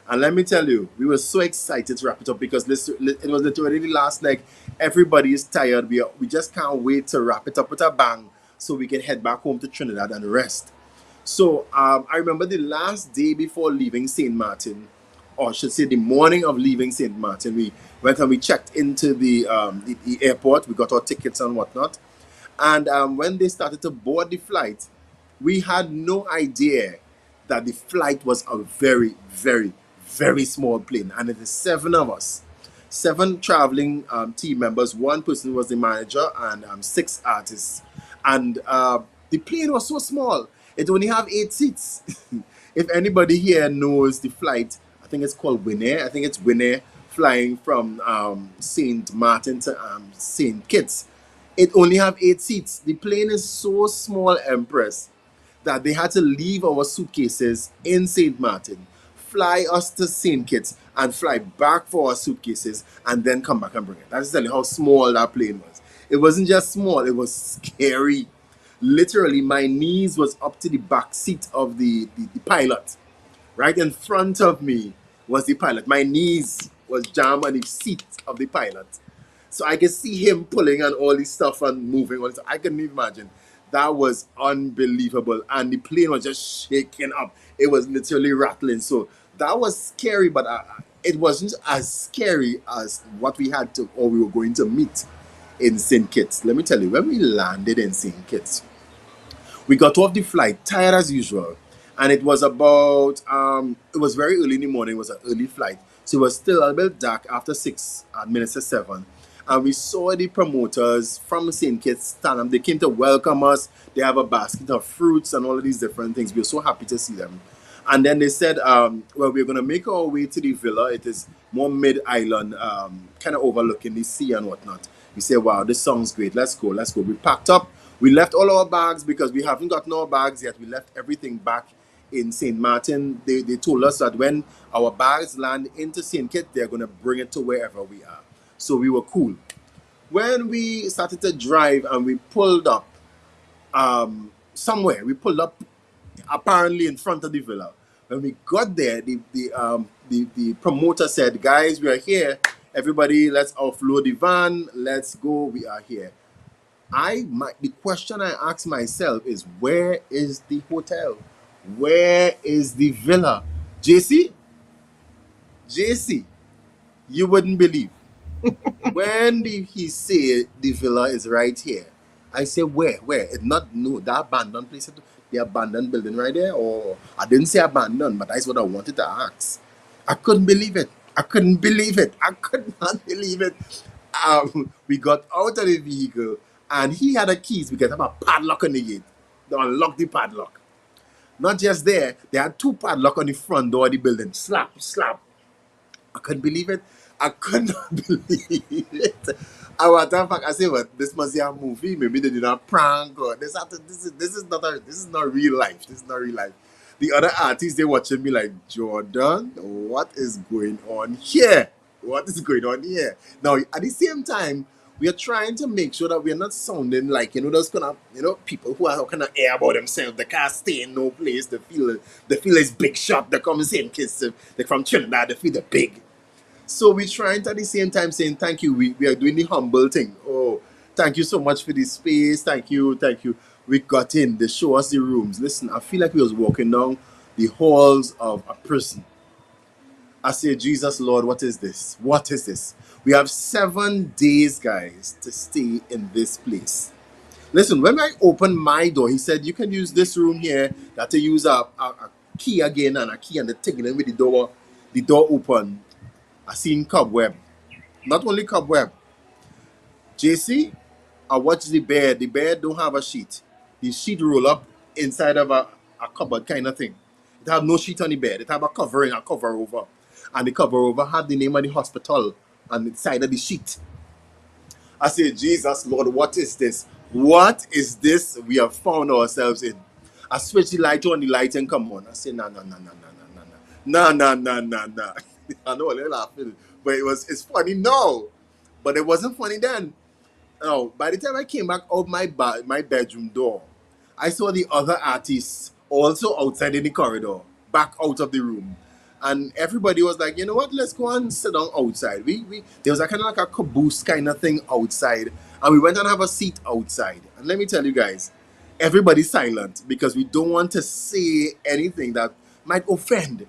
And let me tell you, we were so excited to wrap it up because it was literally the last leg. Everybody is tired. We just can't wait to wrap it up with a bang so we can head back home to Trinidad and rest. So I remember the last day before leaving St. Martin, or I should say the morning of leaving St. Martin, we went and we checked into the airport. We got our tickets and whatnot. And when they started to board the flight, we had no idea that the flight was a very, very, very small plane. And it is seven of us, seven traveling team members. One person was the manager and six artists. And the plane was so small. It only have 8 seats. If anybody here knows the flight, I think it's called Winnair. I think it's Winnair flying from St. Martin to St. Kitts. It only have 8 seats. The plane is so small, Empress, that they had to leave our suitcases in St. Martin, fly us to St. Kitts, and fly back for our suitcases, and then come back and bring it. That's telling you how small that plane was. It wasn't just small, it was scary. Literally, my knees was up to the back seat of the pilot. Right in front of me was the pilot. My knees was jammed on the seat of the pilot. So I could see him pulling on all this stuff and moving on. I couldn't even imagine. That was unbelievable. And the plane was just shaking up. It was literally rattling. So that was scary, but it wasn't as scary as what we had to, or we were going to meet in St. Kitts. Let me tell you, when we landed in St. Kitts, we got off the flight tired as usual, and it was about it was very early in the morning. It was an early flight, so it was still a bit dark after 6 minutes to 7. And we saw the promoters from St. Kitts stand up. They came to welcome us. They have a basket of fruits and all of these different things. We were so happy to see them. And then they said, well, we're going to make our way to the villa. It is more mid-island, kind of overlooking the sea and whatnot. We said, wow, this sounds great. Let's go, let's go. We packed up. We left all our bags because we haven't gotten our bags yet. We left everything back in St. Martin. They told us that when our bags land into St. Kitts, they're going to bring it to wherever we are. So we were cool. When we started to drive and we pulled up somewhere, we pulled up apparently in front of the villa. When we got there, the promoter said, guys, we are here. Everybody, let's offload the van. Let's go. We are here. The question I ask myself is, where is the hotel? Where is the villa? JC, you wouldn't believe. When did he say the villa is right here? I say, where? It's not, no, that abandoned place, the abandoned building right there? Or I didn't say abandoned, but that's what I wanted to ask. I couldn't believe it. I could not believe it. We got out of the vehicle, and he had a keys. We could have a padlock on the gate. They unlocked the padlock. Not just there, they had 2 padlock on the front door of the building. Slap. I couldn't believe it. I could not believe it. I was fact, I said, well, this must be a movie. Maybe they did a prank or this is not real life. This is not real life. The other artists, they watching me like, Jordan, what is going on here? What is going on here? Now, at the same time, we are trying to make sure that we are not sounding like, those kind of, people who are kind of air about themselves. They can't stay in no place. They feel it's big shot. They come and say kids. They're from Trinidad. They feel the big. So we're trying to at the same time saying thank you. We are doing the humble thing. Oh, thank you so much for the space. Thank you. We got in. They show us the rooms. Listen, I feel like we was walking down the halls of a prison. I say, Jesus, Lord, what is this? What is this? We have 7 days, guys, to stay in this place. Listen, when I opened my door, he said, you can use this room here. That to use a key again and a key and the thing. And then with the door open, I seen cobweb. Not only cobweb. JC, I watch the bed. The bed don't have a sheet. The sheet roll up inside of a cupboard kind of thing. It have no sheet on the bed. It have a covering, a cover over. And the cover over had the name of the hospital on the side of the sheet. I say, Jesus, Lord, what is this? What is this we have found ourselves in? I switch the light on, the light and come on. I say, no. I know they're laughing, but it's funny now. But it wasn't funny then. Now, by the time I came back out my bedroom door, I saw the other artists also outside in the corridor, back out of the room. And everybody was like, you know what, let's go and sit down outside. There was a kind of like a caboose kind of thing outside. And we went and have a seat outside. And let me tell you guys, everybody's silent because we don't want to say anything that might offend.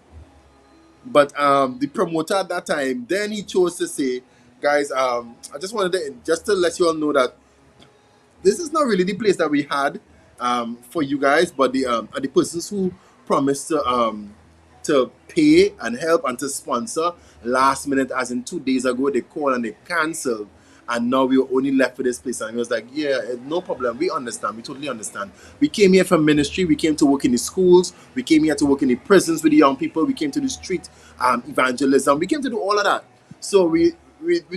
But the promoter at that time, then he chose to say, guys, I just wanted to let you all know that this is not really the place that we had for you guys, but the persons who promised to pay and help and to sponsor last minute, as in 2 days ago, they called and they canceled. And now we were only left for this place. And he was like, yeah, no problem. We understand. We totally understand. We came here for ministry. We came to work in the schools. We came here to work in the prisons with the young people. We came to the street evangelism. We came to do all of that. So we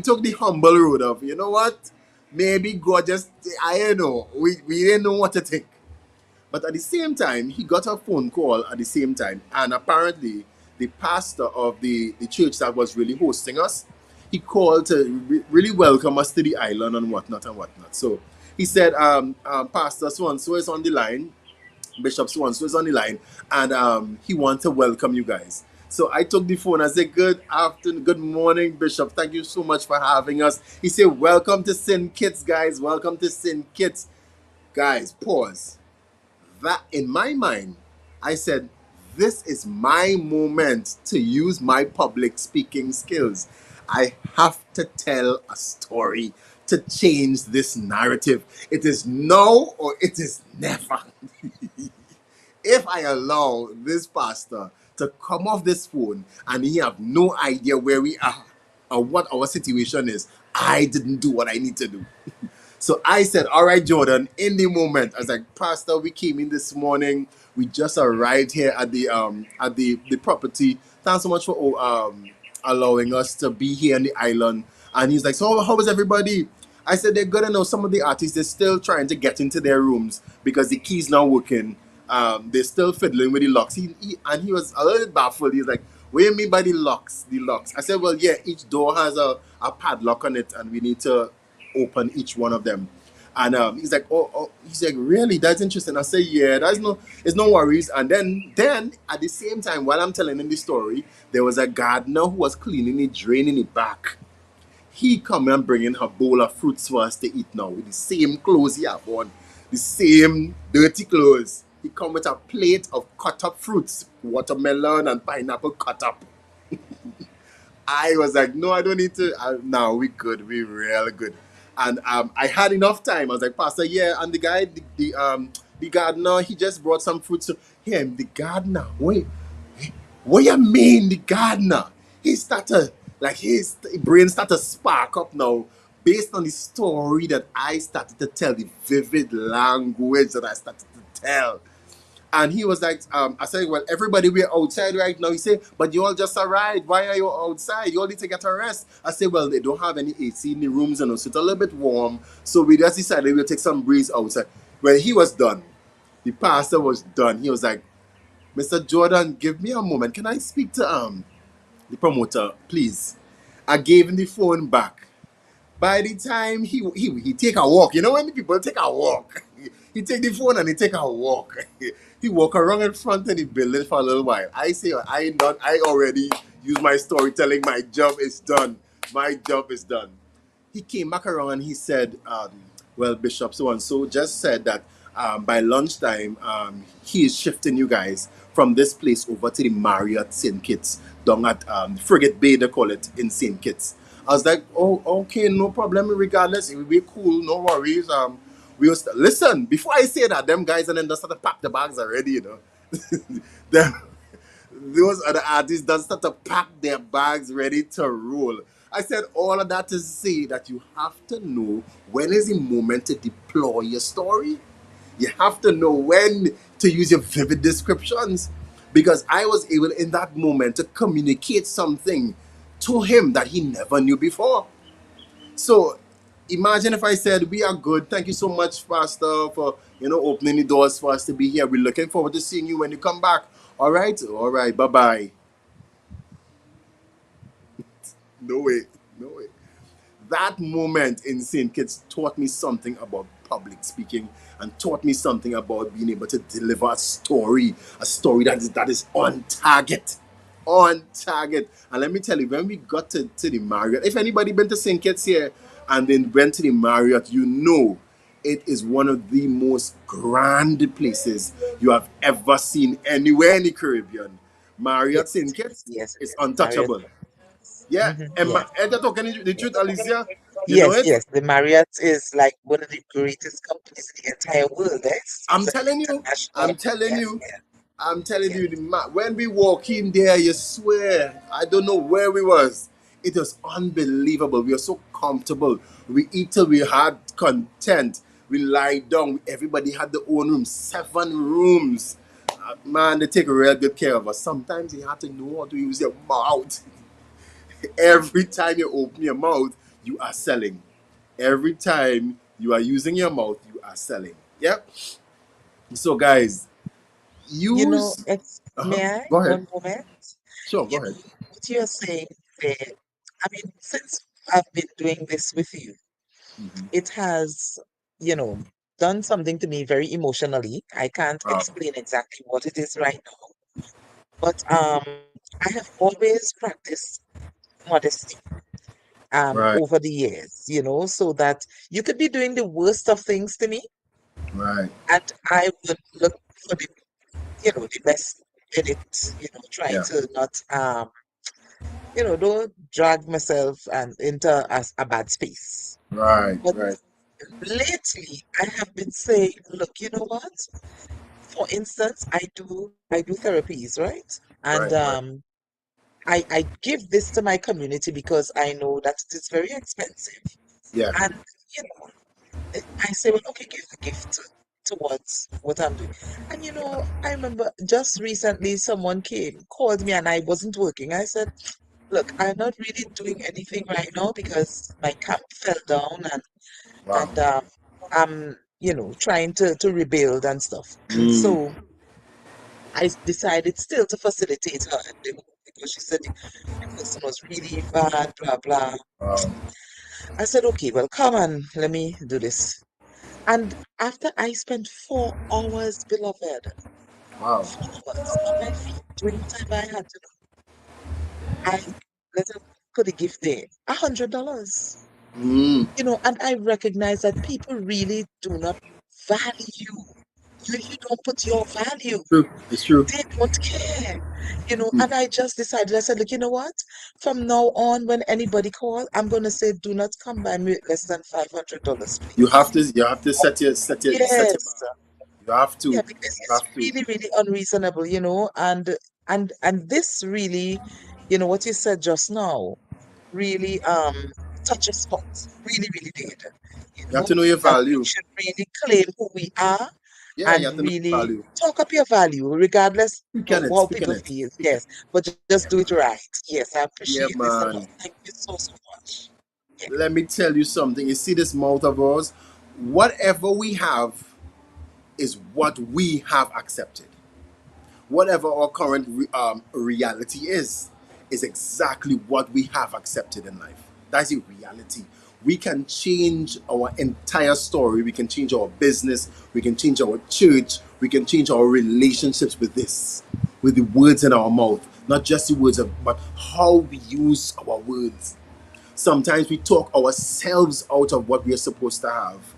took the humble road of, you know what? Maybe God just, I don't know. We didn't know what to think. But at the same time, he got a phone call at the same time. And apparently, the pastor of the church that was really hosting us, he called to really welcome us to the island and whatnot and whatnot. So he said, Pastor so and so is on the line, Bishop so and so is on the line, and he wants to welcome you guys. So I took the phone. I said, "Good afternoon, good morning, Bishop. Thank you so much for having us." He said, "Welcome to Sin Kids, guys. Welcome to Sin Kids, guys." Pause. That in my mind, I said, "This is my moment to use my public speaking skills. I have to tell a story to change this narrative. It is now or it is never." If I allow this pastor to come off this phone and he have no idea where we are or what our situation is, I didn't do what I need to do. So I said, "All right, Jordan," in the moment. I was like, "Pastor, we came in this morning. We just arrived here at the property. Thanks so much for allowing us to be here on the island." And he's like, "So how was everybody?" I said, "They're good. I know some of the artists, they're still trying to get into their rooms because the key's not working. They're still fiddling with the locks." And he was a little baffled. He's like, "What do you mean by the locks? The locks?" I said, "Well, yeah, each door has a padlock on it, and we need to open each one of them." And he's like, oh, he's like, "Really? That's interesting." I say, "Yeah, it's no worries." And then at the same time, while I'm telling him the story, there was a gardener who was cleaning the drain in the back. He come and bringing her bowl of fruits for us to eat now with the same clothes he have on, the same dirty clothes. He come with a plate of cut up fruits, watermelon and pineapple cut up. I was like, "No, I don't need to." No, we good. We real good. And I had enough time. I was like, "Pastor, yeah." And the guy, the gardener, he just brought some fruits. So him, the gardener. Wait, what you mean, the gardener? He started like his brain started to spark up now, based on the story that I started to tell, the vivid language that I started to tell. And he was like, I said, "Well, everybody, we're outside right now." He said, "But you all just arrived. Why are you outside? You all need to get a rest." I said, "Well, they don't have any AC in the rooms, and so it's a little bit warm. So we just decided we'll take some breeze outside." When he was done, the pastor was done. He was like, "Mr. Jordan, give me a moment. Can I speak to the promoter, please?" I gave him the phone back. By the time he take a walk, you know when the people take a walk, he take the phone and he take a walk. He walk around in front of the building for a little while. I say, I done. I already used my storytelling. My job is done. My job is done. He came back around and he said, "Well, Bishop so and so just said that by lunchtime, he is shifting you guys from this place over to the Marriott St. Kitts down at Frigate Bay, they call it, in St. Kitts." I was like, "Oh, okay, no problem. Regardless, it will be cool. No worries. Listen, before I say that, them guys and then they start to pack the bags already, you know." them, those other artists that start to pack their bags ready to roll. I said all of that to say that you have to know when is the moment to deploy your story. You have to know when to use your vivid descriptions. Because I was able in that moment to communicate something to him that he never knew before. So imagine if I said, "We are good. Thank you so much, Pastor, for opening the doors for us to be here. We're looking forward to seeing you when you come back. All right, bye bye." No way, no way. That moment in St. Kitts taught me something about public speaking and taught me something about being able to deliver a story that is on target. On target. And let me tell you, when we got to the Marriott, if anybody been to St. Kitts here and then went to the Marriott, you know it is one of the most grand places you have ever seen anywhere in the Caribbean. Marriott Yes, St. Kitts yes, is Marriott. untouchable. Yeah, and Yes, you're talking the truth, Alicia. You know yes, it. yes. The Marriott is like one of the greatest companies in the entire world. I'm It's an telling you. international. I'm telling Yeah, you. yeah, I'm telling yeah. you. When we walk in there, you swear. I don't know where we was. It was unbelievable. We were so comfortable. We eat till we had content. We lie down. Everybody had their own room. 7 rooms. Man, they take real good care of us. Sometimes you have to know how to use your mouth. Every time you open your mouth, you are selling. Every time you are using your mouth, you are selling. Yep. So, guys, You know, use. may I? Go ahead. One moment. Sure, go You ahead. know, what you're saying there, I mean, since I've been doing this with you, Mhm. it has, you know, done something to me very emotionally. I can't Wow. explain exactly what it is right now, but I have always practiced modesty Right, over the years, so that you could be doing the worst of things to me, right, and I would look for the best in it, trying yeah, to not don't drag myself and into a bad space. right, But right, lately, I have been saying, look, you know what? For instance, I do therapies, right? And right, right. I give this to my community because I know that it is very expensive. Yeah. And you know, I say, well, okay, give the gift towards what I'm doing. And I remember just recently someone called me, and I wasn't working. I said, look, I'm not really doing anything right now because my camp fell down, Wow. and I'm trying to rebuild and stuff. Mm, So I decided still to facilitate her and the move because she said the person was really bad, blah blah. wow. I said, okay, well, come on, let me do this. And after I spent 4 hours, beloved, Wow. 4 hours on my feet doing whatever I had to do, I let her put a gift there, $100. Mm, And I recognize that people really do not value you. You don't put your value. true. It's true. They don't care. Mm. And I just decided, I said, look, you know what? From now on, when anybody call, I'm gonna say, do not come by me with less than $500, You please. have to. You have to set your bar. Yes. You have to. Yeah, You because it's have to. really, really unreasonable, and this really, what you said just now, really touches spot. Really, really did. You have to know your That we value. should really claim who we are Yeah, you and have to know your really value. talk up your value, regardless Speak of on it. how Speak on people it. feel. Yes, but just do Yeah, it right. Yes, I yeah, appreciate this a lot. man. Thank you so, so much. Yeah. Let me tell you something. You see this mouth of ours? Whatever we have is what we have accepted. Whatever our current reality is exactly what we have accepted in life. That's the reality. We can change our entire story. We can change our business. We can change our church. We can change our relationships with this, with the words in our mouth. Not just the words, but how we use our words. Sometimes we talk ourselves out of what we are supposed to have.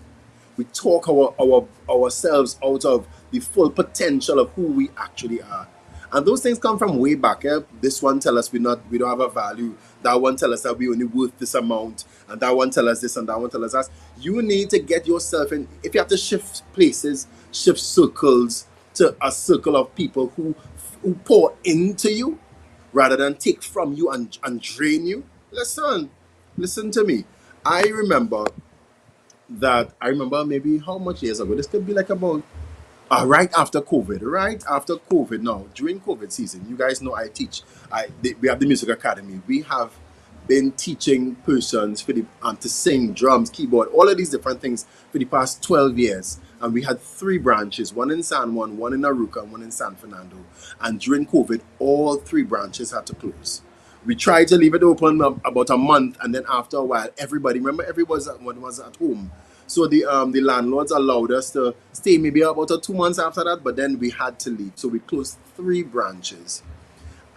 We talk ourselves out of the full potential of who we actually are. And those things come from way back. Eh? This one tell us we don't have a value. That one tell us that we only worth this amount. And that one tell us this and that one tell us that. You need to get yourself in. If you have to shift places, shift circles to a circle of people who pour into you rather than take from you and drain you. Listen to me. I remember I remember maybe how much years ago. This could be like about right after COVID. Right after COVID. Now during COVID season, you guys know I teach. We have the music academy. We have been teaching persons for the to sing, drums, keyboard, all of these different things for the past 12 years. And we had three branches: one in San Juan, one in Aruca, and one in San Fernando. And during COVID, all three branches had to close. We tried to leave it open about a month, and then after a while, everyone was at home. So the landlords allowed us to stay maybe about 2 months after that, but then we had to leave. So we closed three branches,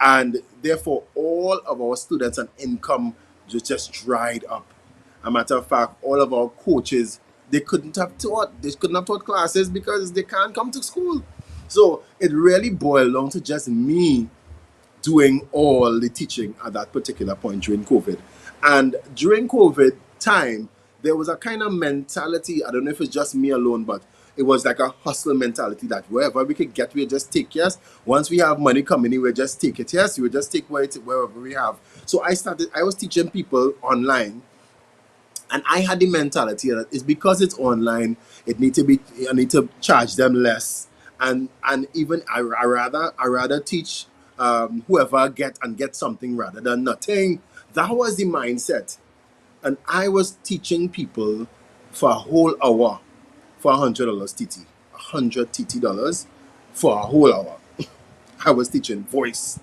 and therefore all of our students and income just dried up. A matter of fact, all of our coaches, they couldn't have taught classes because they can't come to school. So it really boiled down to just me doing all the teaching at that particular point during COVID. And during COVID time, there was a kind of mentality. I don't know if it's just me alone, but it was like a hustle mentality that wherever we could get, we just take. Yes, once we have money coming in, we just take it. Yes, we just take wherever we have. So I was teaching people online, and I had the mentality that it's because it's online, I need to charge them less, and even I rather teach whoever get something rather than nothing. That was the mindset. And I was teaching people for a whole hour for $100 TT. 100 TT dollars for a whole hour. I was teaching voice.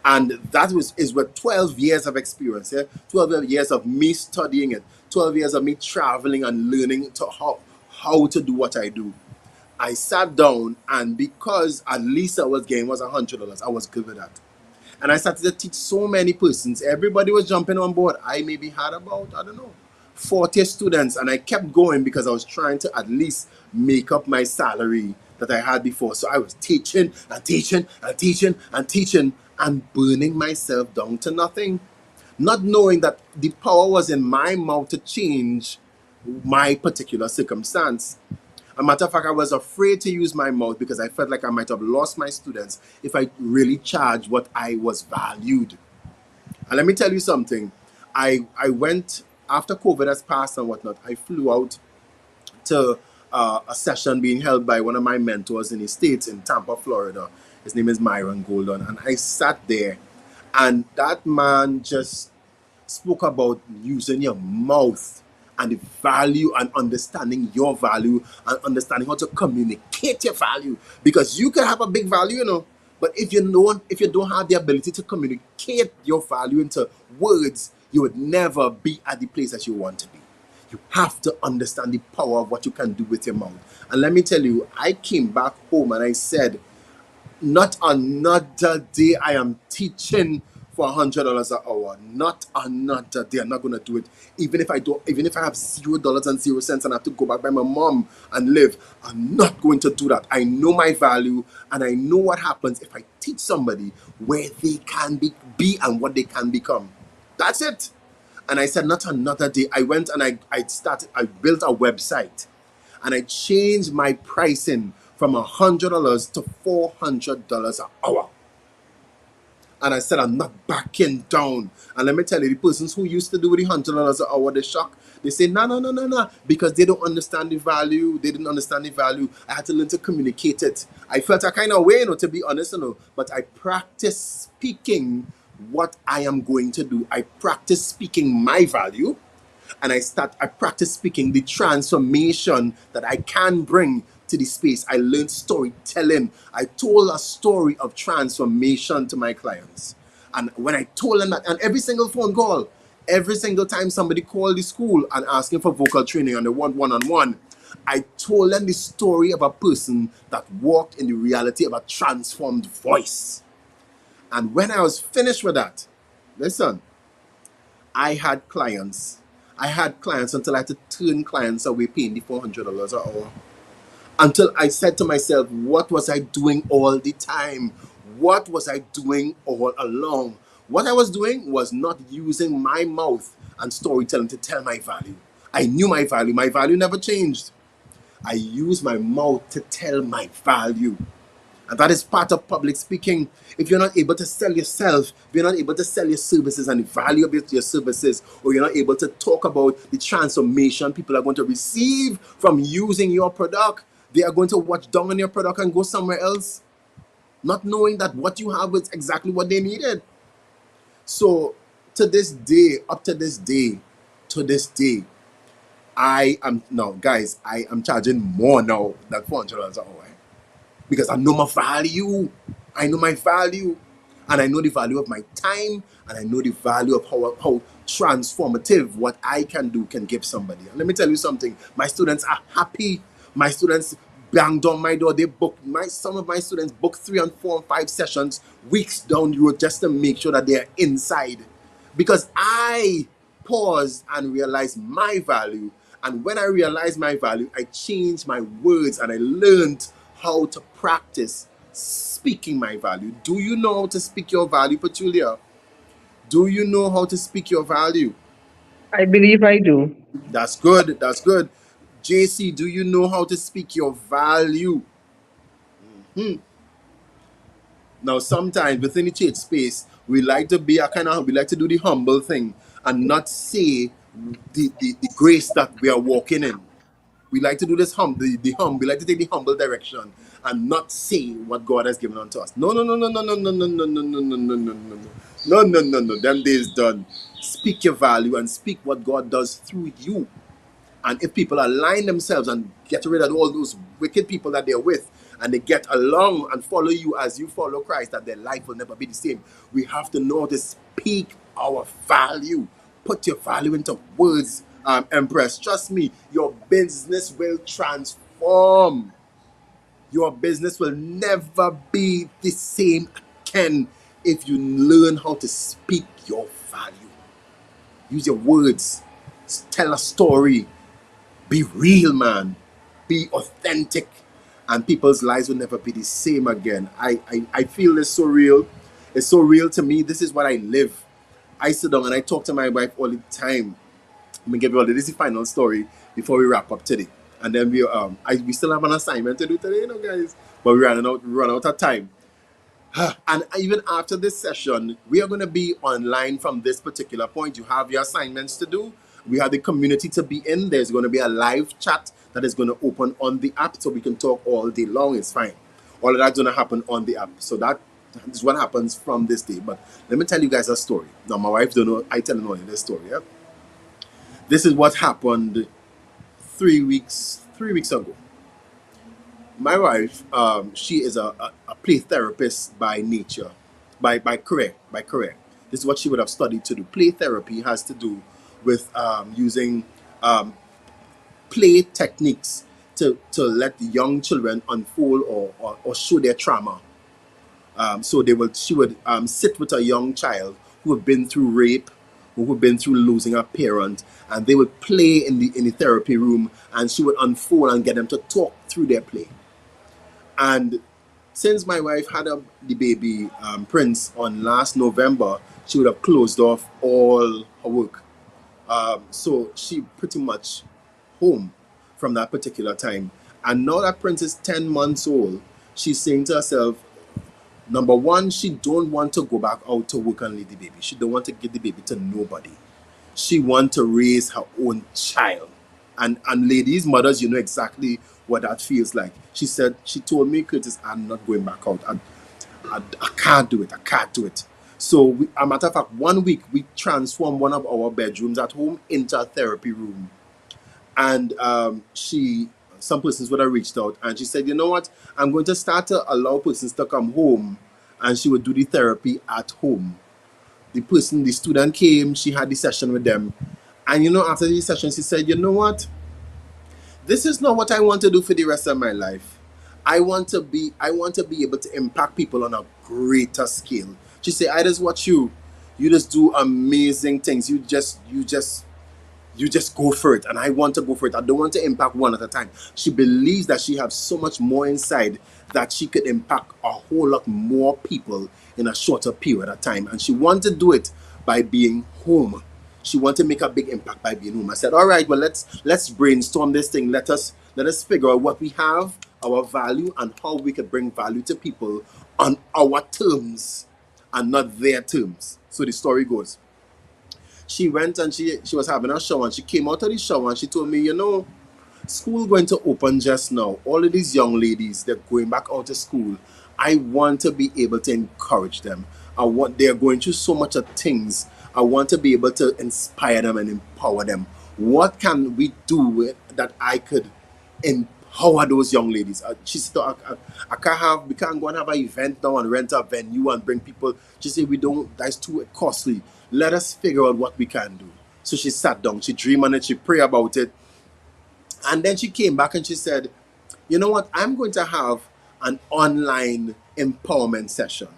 And that was is with 12 years of experience, yeah? 12 years of me studying it, 12 years of me traveling and learning to how to do what I do. I sat down, and because at least I was getting was $100, I was good with that. And I started to teach so many persons. Everybody was jumping on board. I maybe had about, I don't know, 40 students, and I kept going because I was trying to at least make up my salary that I had before. So I was teaching and teaching and teaching and teaching and burning myself down to nothing, not knowing that the power was in my mouth to change my particular circumstance. A matter of fact, I was afraid to use my mouth because I felt like I might have lost my students if I really charged what I was valued. And let me tell you something. I went, after COVID has passed and whatnot, I flew out to a session being held by one of my mentors in the States in Tampa, Florida. His name is Myron Golden. And I sat there, and that man just spoke about using your mouth and the value and understanding your value and understanding how to communicate your value, because you can have a big value, but if you don't have the ability to communicate your value into words, you would never be at the place that you want to be. You have to understand the power of what you can do with your mouth. And let me tell you, I came back home and I said, not another day I am teaching for $100 an hour. Not another day. I'm not gonna do it. Even if I have $0 and 0 cents and I have to go back by my mom and live, I'm not going to do that. I know my value, and I know what happens if I teach somebody where they can be and what they can become. That's it. And I said, not another day. I went and I built a website, and I changed my pricing from $100 to $400 an hour. And I said, I'm not backing down. And let me tell you, the persons who used to do the $100 an hour, they shock. They say, no, no, no, no, no, because they don't understand the value. They didn't understand the value. I had to learn to communicate it. I felt a kind of way, to be honest, but I practice speaking what I am going to do. I practice speaking my value, and I practice speaking the transformation that I can bring to the space. I learned storytelling. I told a story of transformation to my clients. And when I told them that, and every single phone call, every single time somebody called the school and asking for vocal training and they want one-on-one, I told them the story of a person that walked in the reality of a transformed voice. And when I was finished with that, listen, I had clients. I had clients until I had to turn clients away paying the $400 an hour. Until I said to myself, what was I doing all the time? What was I doing all along? What I was doing was not using my mouth and storytelling to tell my value. I knew my value. My value never changed. I used my mouth to tell my value. And that is part of public speaking. If you're not able to sell yourself, if you're not able to sell your services and the value of your services, or you're not able to talk about the transformation people are going to receive from using your product, they are going to watch down on your product and go somewhere else, not knowing that what you have is exactly what they needed. So to this day, to this day, I am now, guys, I am charging more now than $400 an hour, because I know my value. I know my value, and I know the value of my time, and I know the value of how transformative what I can do can give somebody. And let me tell you something, my students are happy. My students banged on my door. They booked some of my students booked 3 and 4 and 5 sessions weeks down the road just to make sure that they're inside, because I paused and realized my value. And when I realized my value, I changed my words and I learned how to practice speaking my value. Do you know how to speak your value, Petulia? Do you know how to speak your value? I believe I do. That's good. That's good. JC, do you know how to speak your value? Hmm. Now, sometimes within the church space, we like to be we like to do the humble thing and not say the grace that we are walking in. We like to do this we like to take the humble direction and not say what God has given unto us. No, no, no, no, no, no, no, no, no, no, no, no, no, no, no, no, no, no, no. Them days done. Speak your value and speak what God does through you. And if people align themselves and get rid of all those wicked people that they're with, and they get along and follow you as you follow Christ, that their life will never be the same. We have to know to speak our value. Put your value into words, Empress. Trust me, your business will transform. Your business will never be the same again if you learn how to speak your value. Use your words. Tell a story. Be real, man. Be authentic. And people's lives will never be the same again. I feel this so real. It's so real to me. This is what I live. I sit down and I talk to my wife all the time. Let me give you all this is the final story before we wrap up today. And then we still have an assignment to do today, guys. But we run out of time. And even after this session, we are going to be online from this particular point. You have your assignments to do. We have the community to be in. There's going to be a live chat that is going to open on the app so we can talk all day long. It's fine. All of that's going to happen on the app. So that is what happens from this day. But let me tell you guys a story. Now, my wife don't know. I tell her this story. Yeah? This is what happened 3 weeks ago. My wife, she is a play therapist by nature, by career. This is what she would have studied to do. Play therapy has to do with using play techniques to let the young children unfold or show their trauma. So she would sit with a young child who have been through rape, who have been through losing a parent, and they would play in the therapy room, and she would unfold and get them to talk through their play. And since my wife had the baby Prince on last November, she would have closed off all her work. So she pretty much home from that particular time. And now that Prince is 10 months old, she's saying to herself, number one, she don't want to go back out to work and leave the baby. She don't want to give the baby to nobody. She want to raise her own child. And ladies, mothers, you know exactly what that feels like. She told me, Curtis, I'm not going back out. I can't do it. I can't do it. So, a matter of fact, 1 week, we transformed one of our bedrooms at home into a therapy room. And some persons would have reached out and she said, you know what, I'm going to start to allow persons to come home and she would do the therapy at home. The student came, she had the session with them. And after the session, she said, you know what, this is not what I want to do for the rest of my life. I want to be able to impact people on a greater scale. She said, I just watch you just do amazing things. You just go for it, and I want to go for it. I don't want to impact one at a time. She believes that she has so much more inside that she could impact a whole lot more people in a shorter period of time, and she wants to do it by being home. She wants to make a big impact by being home. I said, all right, well, let's brainstorm this thing. Let us figure out what we have, our value, and how we could bring value to people on our terms and not their terms. So the story goes, she went and she was having a shower and she came out of the shower and she told me, school going to open just now. All of these young ladies, they're going back out to school. I want to be able to encourage them. They're going through so much of things. I want to be able to inspire them and empower them. What can we do that I could empower those young ladies? She said, we can't go and have an event now and rent a venue and bring people. She said, that's too costly. Let us figure out what we can do. So she sat down, she dreamed on it, she prayed about it. And then she came back and she said, you know what, I'm going to have an online empowerment session.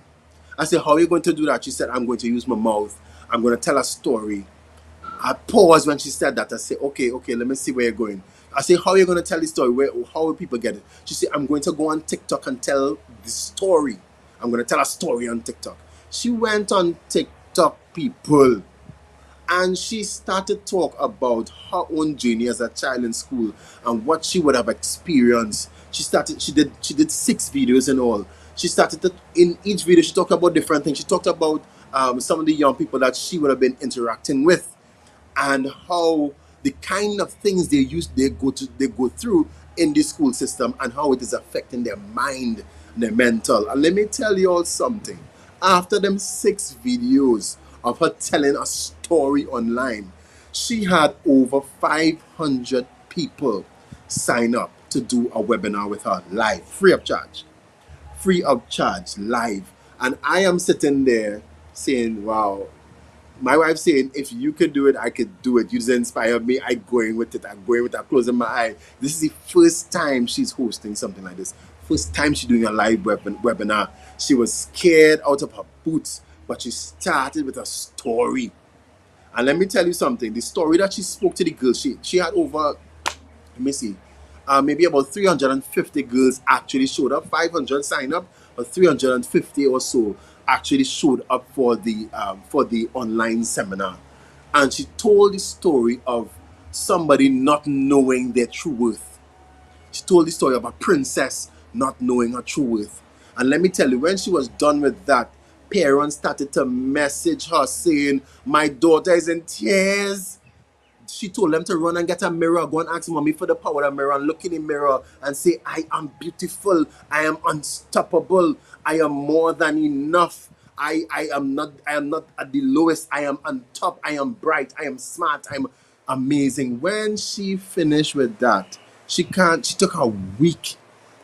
I said, how are you going to do that? She said, I'm going to use my mouth. I'm going to tell a story. I paused when she said that. I said, okay, let me see where you're going. I said, how are you going to tell the story? How will people get it? She said, I'm going to go on TikTok and tell the story. I'm going to tell a story on TikTok. She went on TikTok, people, and she started to talk about her own journey as a child in school and what she would have experienced. She did 6 videos in all. In each video, she talked about different things. She talked about some of the young people that she would have been interacting with and how the kind of things they go through in the school system and how it is affecting their mind, their mental. And let me tell you all something. After them 6 videos of her telling a story online, she had over 500 people sign up to do a webinar with her live, free of charge, live. And I am sitting there saying, wow, my wife saying, if you could do it, I could do it. You just inspire me. I'm going with it. I'm going with it. I'm closing my eye. This is the first time she's hosting something like this. First time she's doing a live webinar. She was scared out of her boots, but she started with a story. And let me tell you something. The story that she spoke to the girls, she had over, let me see, maybe about 350 girls actually showed up. 500 signed up, but 350 or so actually showed up for the online seminar. And she told the story of somebody not knowing their true worth. She told the story of a princess not knowing her true worth. And let me tell you, when she was done with that, parents started to message her saying, my daughter is in tears. She told them to run and get a mirror, go and ask mommy for the power of the mirror and look in the mirror and say, I am beautiful, I am unstoppable, I am more than enough. I am not at the lowest, I am on top, I am bright, I am smart, I'm amazing. When she finished with that, she took a week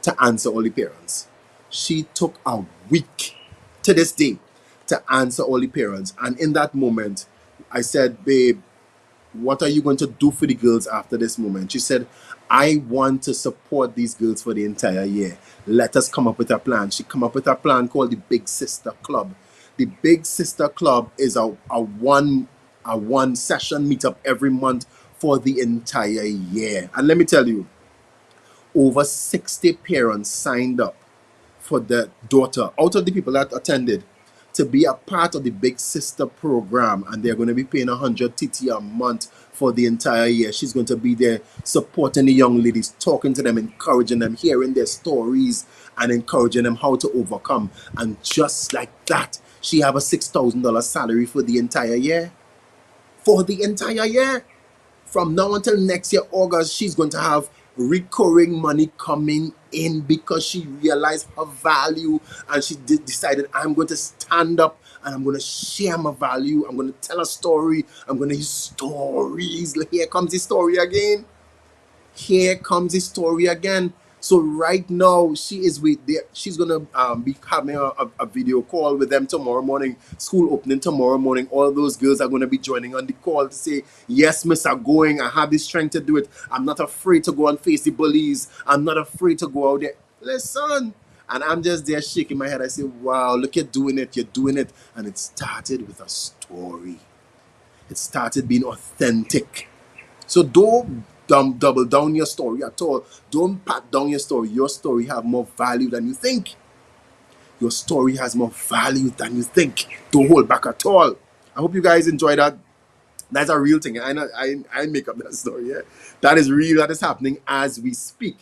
to answer all the parents. She took a week to this day to answer all the parents. And in that moment, I said, babe, what are you going to do for the girls after this moment? She said, I want to support these girls for the entire year. Let us come up with a plan. She come up with a plan called the Big Sister Club. The Big Sister Club is a one session meetup every month for the entire year. And let me tell you, over 60 parents signed up for the daughter out of the people that attended to be a part of the Big Sister program, and they're going to be paying 100 TT a month for the entire year. She's going to be there supporting the young ladies, talking to them, encouraging them, hearing their stories and encouraging them how to overcome. And just like that, she have a $6,000 salary for the entire year. For the entire year. From now until next year, August, she's going to have recurring money coming in because she realized her value and she decided, I'm going to stand up and I'm going to share my value. I'm going to tell a story. I'm going to use stories. Here comes the story again. Here comes the story again. So right now she's gonna be having a video call with them tomorrow morning. School opening tomorrow morning. All those girls are gonna be joining on the call to say, yes, miss, I'm going. I have the strength to do it. I'm not afraid to go and face the bullies. I'm not afraid to go out there. Listen. And I'm just there shaking my head. I say, wow, look, you're doing it. You're doing it. And it started with a story. It started being authentic. So don't double down your story at all. Don't pat down your story. Your story have more value than you think. Your story has more value than you think. Don't hold back at all. I hope you guys enjoy that. That's a real thing. I make up that story. Yeah, that is real. That is happening as we speak.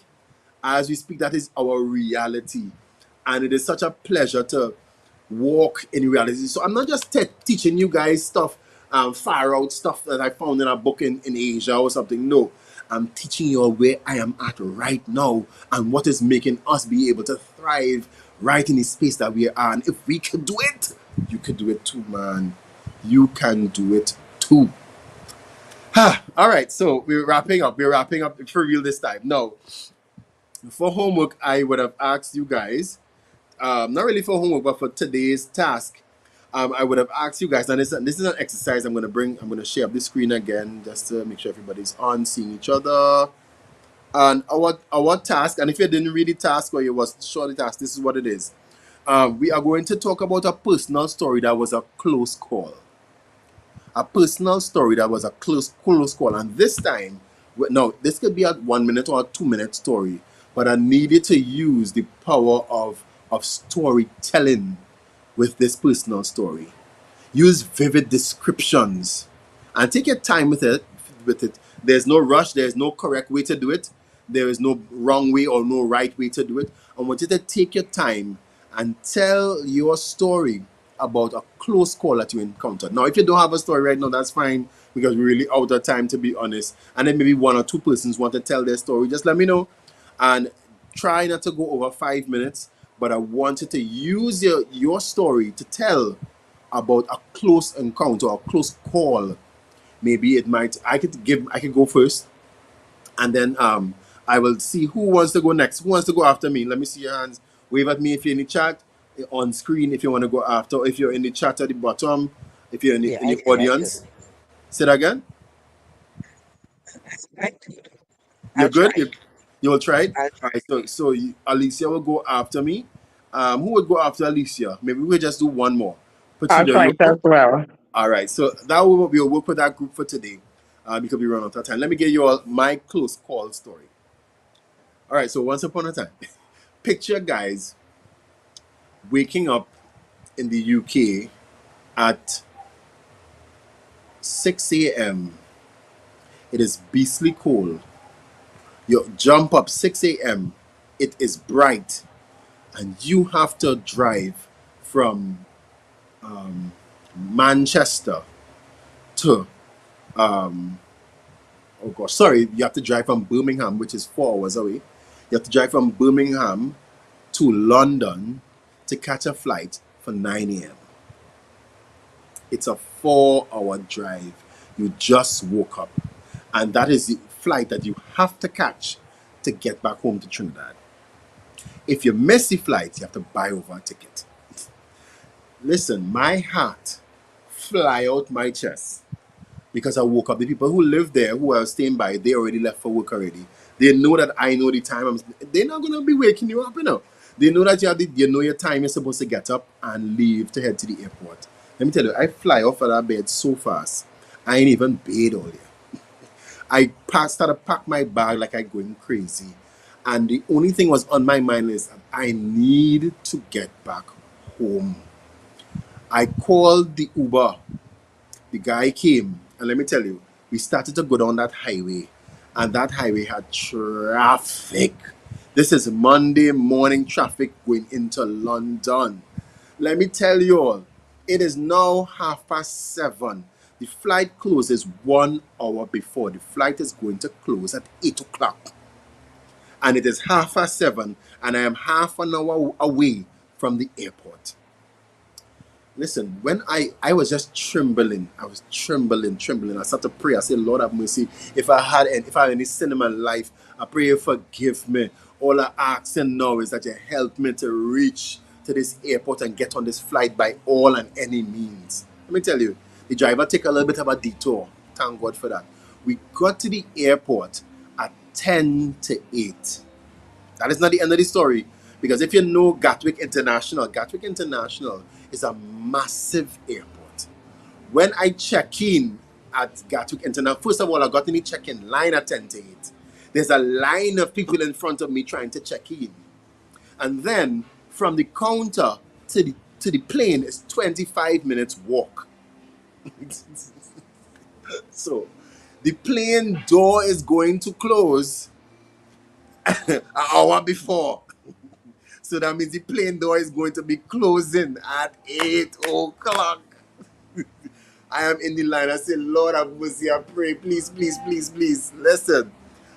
As we speak, that is our reality, and it is such a pleasure to walk in reality. So I'm not just teaching you guys stuff, far out stuff that I found in a book in Asia or something. No, I'm teaching you where I am at right now and what is making us be able to thrive right in the space that we are. And if we can do it, you can do it too, man. You can do it too. All right, so we're wrapping up. We're wrapping up for real this time. Now, for homework, I would have asked you guys, not really for homework, but for today's task, I would have asked you guys, and this is an exercise I'm going to share up the screen again just to make sure everybody's on, seeing each other. And our task, and if you didn't read the task or you was sure the task, this is what it is. We are going to talk about a personal story that was a close call. A personal story that was a close call. And this time, now, this could be a 1 minute or a 2 minute story, but I needed to use the power of storytelling with this personal story. Use vivid descriptions and take your time with it. There's no rush. There's no correct way to do it. There is no wrong way or no right way to do it. I want you to take your time and tell your story about a close call that you encountered. Now, if you don't have a story right now, that's fine because we're really out of time, to be honest. And then maybe one or two persons want to tell their story. Just let me know. And try not to go over 5 minutes. But I wanted to use your story to tell about a close encounter or a close call. Maybe it might, I could go first. And then I will see who wants to go next. Who wants to go after me? Let me see your hands. Wave at me if you're in the chat, on screen if you want to go after. If you're in the chat at the bottom, if you're Yeah, in the I could. audience. Say that again. I could. You're I'll good. try. You will try it. I'll All try. right. Alicia will go after me. Who would go after Alicia? Maybe we'll just do one more. I'll Patricia, try you it as well. all right. So that will we'll work with that group for today because we run out of time. Let me get you all my close call story. All right. So once upon a time, picture guys waking up in the UK at 6 a.m. It is beastly cold. You jump up 6 a.m. It is bright, and you have to drive from Manchester to oh gosh, sorry, you have to drive from Birmingham, which is 4 hours away. You have to drive from Birmingham to London to catch a flight for 9 a.m. It's a 4 hour drive. You just woke up. And that is the flight that you have to catch to get back home to Trinidad. If you miss the flight, you have to buy over a ticket. Listen, my heart fly out my chest because I woke up. The people who live there, who are staying by, they already left for work already. They know that I know the time. They're not gonna be waking you up, you know. They know that you know your time. You're supposed to get up and leave to head to the airport. Let me tell you, I fly off of that bed so fast. I ain't even bathed all day. Started pack my bag like I going crazy, and the only thing was on my mind is that I need to get back home. I called the Uber. The guy came, and let me tell you, we started to go down that highway, and that highway had traffic. This is Monday morning traffic going into London. Let me tell you all, it is now 7:30. The flight closes 1 hour before. The flight is going to close at 8 o'clock. And it is 7:30, and I am half an hour away from the airport. Listen, when I was just trembling, I was trembling. I started to pray. I said, Lord have mercy. If I had any sin in my life, I pray you forgive me. All I ask now is that you help me to reach to this airport and get on this flight by all and any means. Let me tell you, the driver took a little bit of a detour. Thank God for that. We got to the airport at 10 to 8. That is not the end of the story. Because if you know Gatwick International is a massive airport. When I check in at Gatwick International, first of all, I got in the check-in line at 10 to 8. There's a line of people in front of me trying to check in. And then from the counter to the plane is 25 minutes walk. So the plane door is going to close an hour before. So that means the plane door is going to be closing at 8 o'clock. I am in the line. I say, Lord have mercy, I pray. Please, please, please, please. Listen.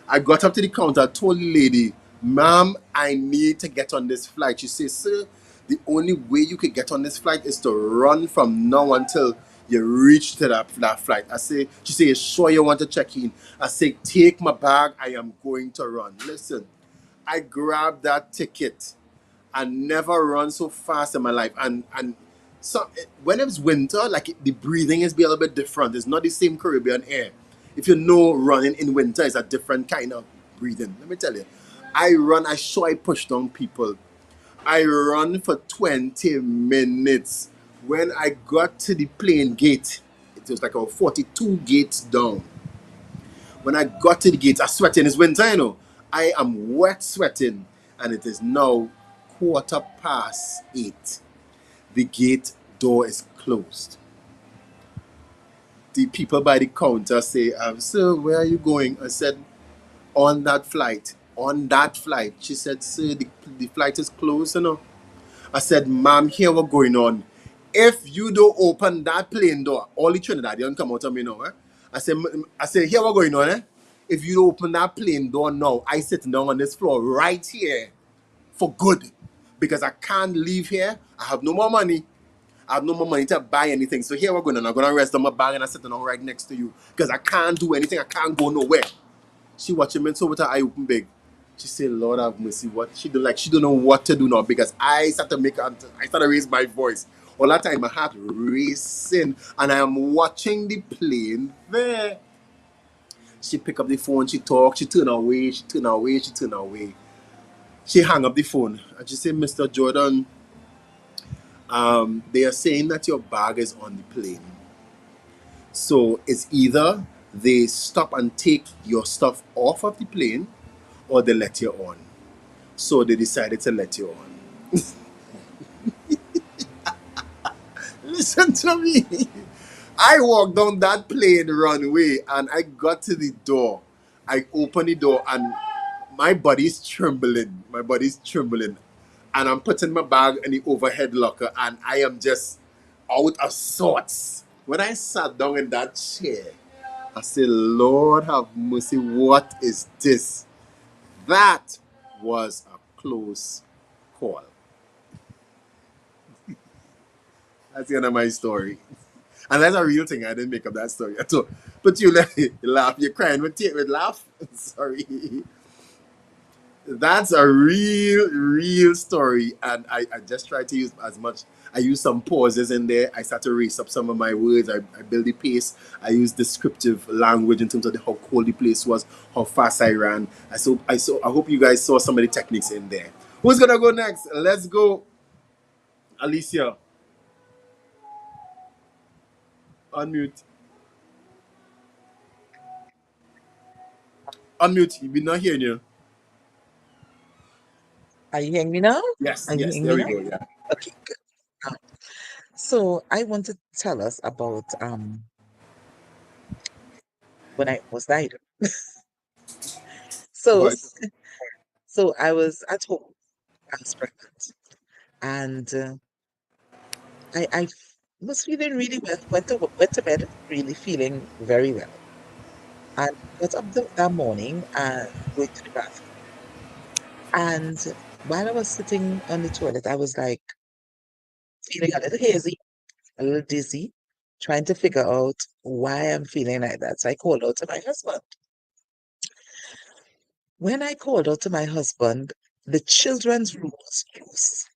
I got up to the counter. I told the lady, ma'am, I need to get on this flight. She says, sir, the only way you could get on this flight is to run from now until you reach to that flight. She says, you sure you want to check in? I say, take my bag. I am going to run. Listen, I grabbed that ticket. I never run so fast in my life. And so when it's winter, like the breathing is be a little bit different. It's not the same Caribbean air. If you know running in winter is a different kind of breathing. Let me tell you. I push down people. I run for 20 minutes. When I got to the plane gate, it was like a 42 gates down. When I got to the gate, I sweating. It's winter, you know. I am wet sweating, and it is now 8:15. The gate door is closed. The people by the counter say, sir, where are you going? I said, on that flight. On that flight. She said, sir, the flight is closed, you know. I said, ma'am, here what's going on. if you don't open that plane door, all the Trinidadian come out of me now. I say, here what going on, eh? If you don't open that plane door now, I sitting down on this floor right here for good. Because I can't leave here. I have no more money. I have no more money to buy anything. So here we're going on. I'm going to rest on my bag and I'm sitting down right next to you. Because I can't do anything. I can't go nowhere. She watching me so with her eye open big. She said, Lord have mercy, what she do, like she don't know what to do now because I started to raise my voice. All that time my heart racing and I am watching the plane there. She pick up the phone, she talk, she turn away, she turn away, she turn away. She hang up the phone and she said, Mr. Jordan, they are saying that your bag is on the plane. So it's either they stop and take your stuff off of the plane or they let you on. So they decided to let you on. Listen to me. I walked down that plane runway and I got to the door. I opened the door and my body's trembling. My body's trembling. And I'm putting my bag in the overhead locker and I am just out of sorts. When I sat down in that chair, I said, Lord have mercy, what is this? That was a close call. That's the end of my story. And that's a real thing. I didn't make up that story at all. But you laugh, you're crying with laugh. Sorry. That's a real story. And I just try to use as much. I use some pauses in there. I start to raise up some of my words. I build the pace. I use descriptive language in terms of how cold the place was, how fast I ran. I hope you guys saw some of the techniques in there. Who's gonna go next? Let's go, Alicia. Unmute. Unmute. We're not hearing you. Are you hearing me now? Yes, Are you yes. hearing There me we now? go. Yeah. Okay, good. Um, so I want to tell us about when I was died. So But so I was at home. I was pregnant, and was feeling really well. Went to bed really feeling very well, and got up that morning and went to the bathroom. And while I was sitting on the toilet, I was like feeling a little hazy, a little dizzy, trying to figure out why I'm feeling like that. So I called out to my husband. When I called out to my husband, the children's room was closed.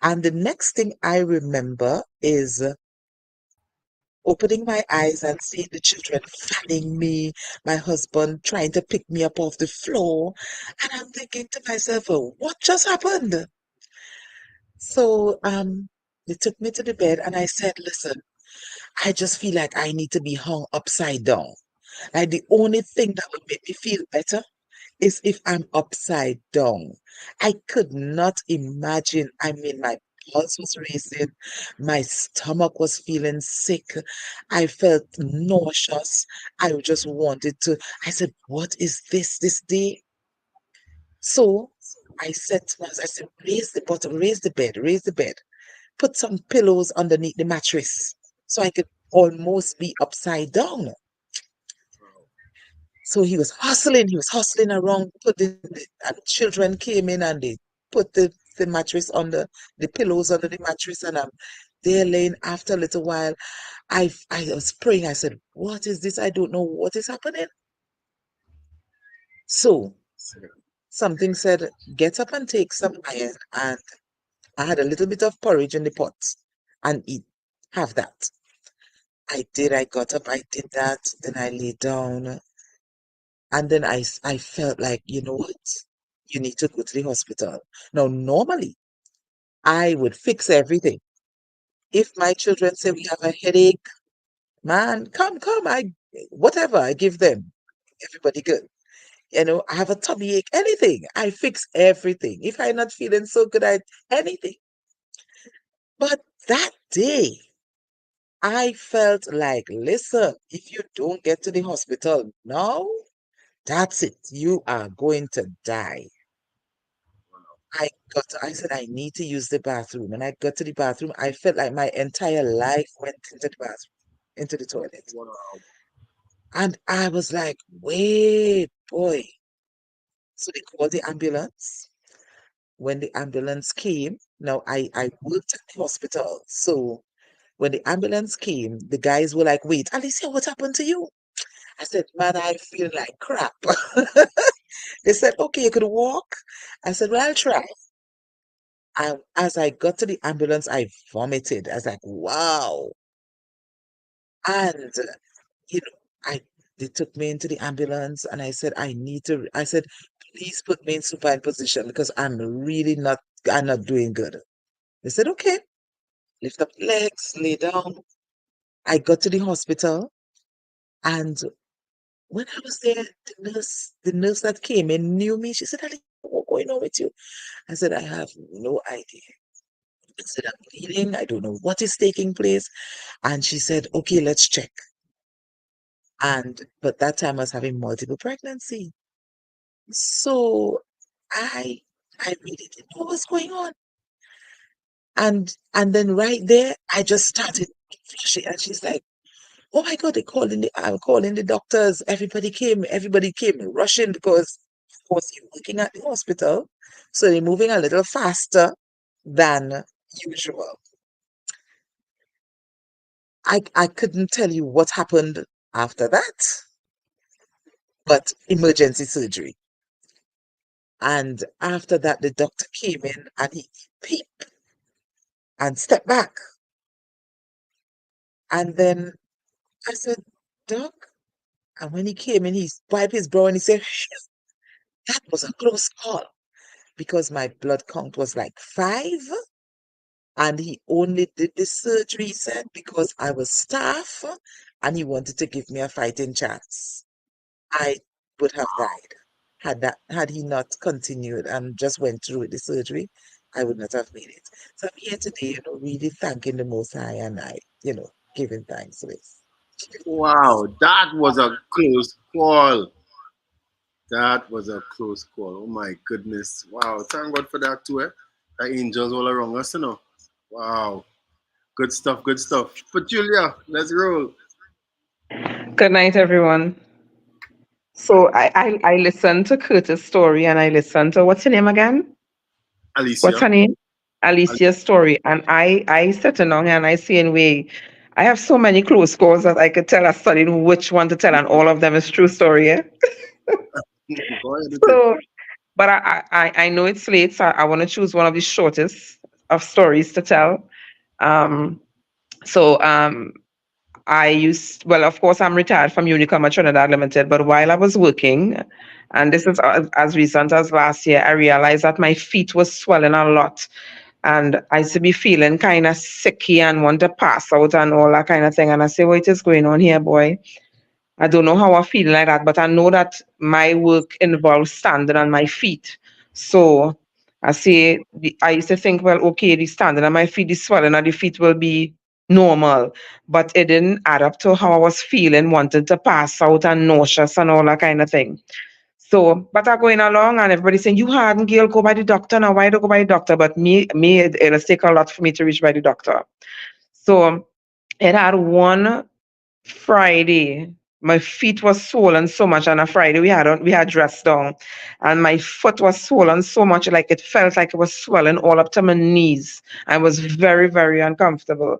And the next thing I remember is opening my eyes and seeing the children fanning me, my husband trying to pick me up off the floor. And I'm thinking to myself, "Oh, what just happened?" So they took me to the bed and I said, listen, I just feel like I need to be hung upside down. Like the only thing that would make me feel better is if I'm upside down. I could not imagine. I mean, my pulse was racing, my stomach was feeling sick, I felt nauseous. I just wanted to. I said, what is this day? So I said to myself, I said, raise the bottom, raise the bed, put some pillows underneath the mattress so I could almost be upside down. So he was hustling around, and children came in and they put the mattress under the pillows under the mattress, and I'm there laying. After a little while, I was praying. I said, what is this? I don't know what is happening. So something said, get up and take some iron, and I had a little bit of porridge in the pot and eat. Have that. I did. I got up, I did that, then I lay down, and then I felt like, you know what? You need to go to the hospital. Now, normally, I would fix everything. If my children say we have a headache, man, come, whatever, I give them. Everybody good. I have a tummy ache, anything. I fix everything. If I'm not feeling so good, anything. But that day, I felt like, listen, if you don't get to the hospital now, that's it. You are going to die. I said, I need to use the bathroom. And I got to the bathroom. I felt like my entire life went into the bathroom, into the toilet. Wow. And I was like, wait, boy. So they called the ambulance. When the ambulance came, now I worked at the hospital. So when the ambulance came, the guys were like, wait, Alicia, what happened to you? I said, man, I feel like crap. They said, okay, you could walk. I said, well, I'll try. And as I got to the ambulance, I vomited. I was like, wow. And, you know, I they took me into the ambulance and I said, I said, please put me in supine position because I'm not doing good. They said, okay, lift up legs, lay down. I got to the hospital and when I was there, the nurse that came in knew me. She said, Ali, what's going on with you? I said, I have no idea. I said, I'm bleeding. I don't know what is taking place. And she said, okay, let's check. But that time I was having multiple pregnancy. So I I really didn't know what was going on. And then right there, I just started flushing. And she's like, oh my God, I'm calling the doctors. Everybody came rushing because of course you're working at the hospital. So they're moving a little faster than usual. I couldn't tell you what happened after that, but emergency surgery. And after that, the doctor came in and he peeped and stepped back. And then I said, Doc, and when he came in, he wiped his brow and he said, "Phew, that was a close call because my blood count was like 5. And he only did the surgery, he said, because I was staff and he wanted to give me a fighting chance. I would have died had he not continued and just went through with the surgery. I would not have made it. So I'm here today, really thanking the Most High and giving thanks for this. Wow, that was a close call. That was a close call. Oh my goodness. Wow. Thank God for that too, eh? The angels all around us, you know. Wow. Good stuff, good stuff. But Julia, let's roll. Good night, everyone. So I listened to Curtis' story and I listened to what's her name again? What's Alicia. her name? Al- Alicia's story. And I sitting down here and I saying, wait, I have so many close calls that I could tell a studying which one to tell, and all of them is true story, yeah? Go ahead with it. So but I know it's late, so I want to choose one of the shortest of stories to tell. Um so well, of course, I'm retired from Unicom Trinidad Limited, but while I was working, and this is as recent as last year, I realized that my feet was swelling a lot. And I used to be feeling kind of sicky and want to pass out and all that kind of thing. And I say, what is going on here, boy? I don't know how I feel like that, but I know that my work involves standing on my feet. So I used to think, well, okay, the standing on my feet, the swelling of the feet will be normal, but it didn't add up to how I was feeling, wanting to pass out and nauseous and all that kind of thing. So, but I'm going along and everybody's saying, you hadn't, Gail, go by the doctor now. Why don't go by the doctor? But it'll take a lot for me to reach by the doctor. So it had one Friday, my feet was swollen so much. On a Friday, we had dressed down, and my foot was swollen so much, like it felt like it was swelling all up to my knees. I was very, very uncomfortable.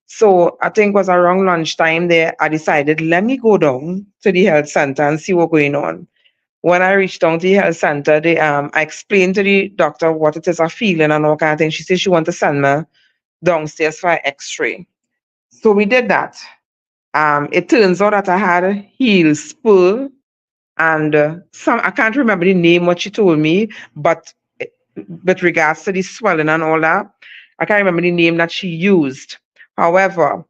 So I think it was around lunchtime there. I decided, let me go down to the health center and see what's going on. When I reached down to the health center, I explained to the doctor what it is I feeling and all kind of thing. She said she want to send me downstairs for an X-ray. So we did that. It turns out that I had a heel spur and some I can't remember the name what she told me, but with regards to the swelling and all that, I can't remember the name that she used. However,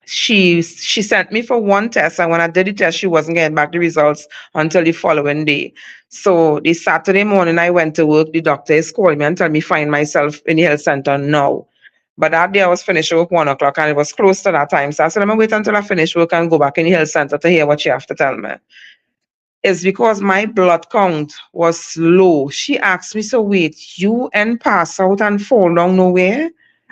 she sent me for one test, and when I did the test, she wasn't getting back the results until the following day. So the Saturday morning I went to work, the doctor is calling me and tell me find myself in the health center now. But that day I was finished work 1 o'clock and it was close to that time. So I said, let me wait until I finish work and go back in the health center to hear what she have to tell me. is because my blood count was low. She asked me, so wait, you and pass out and fall down nowhere?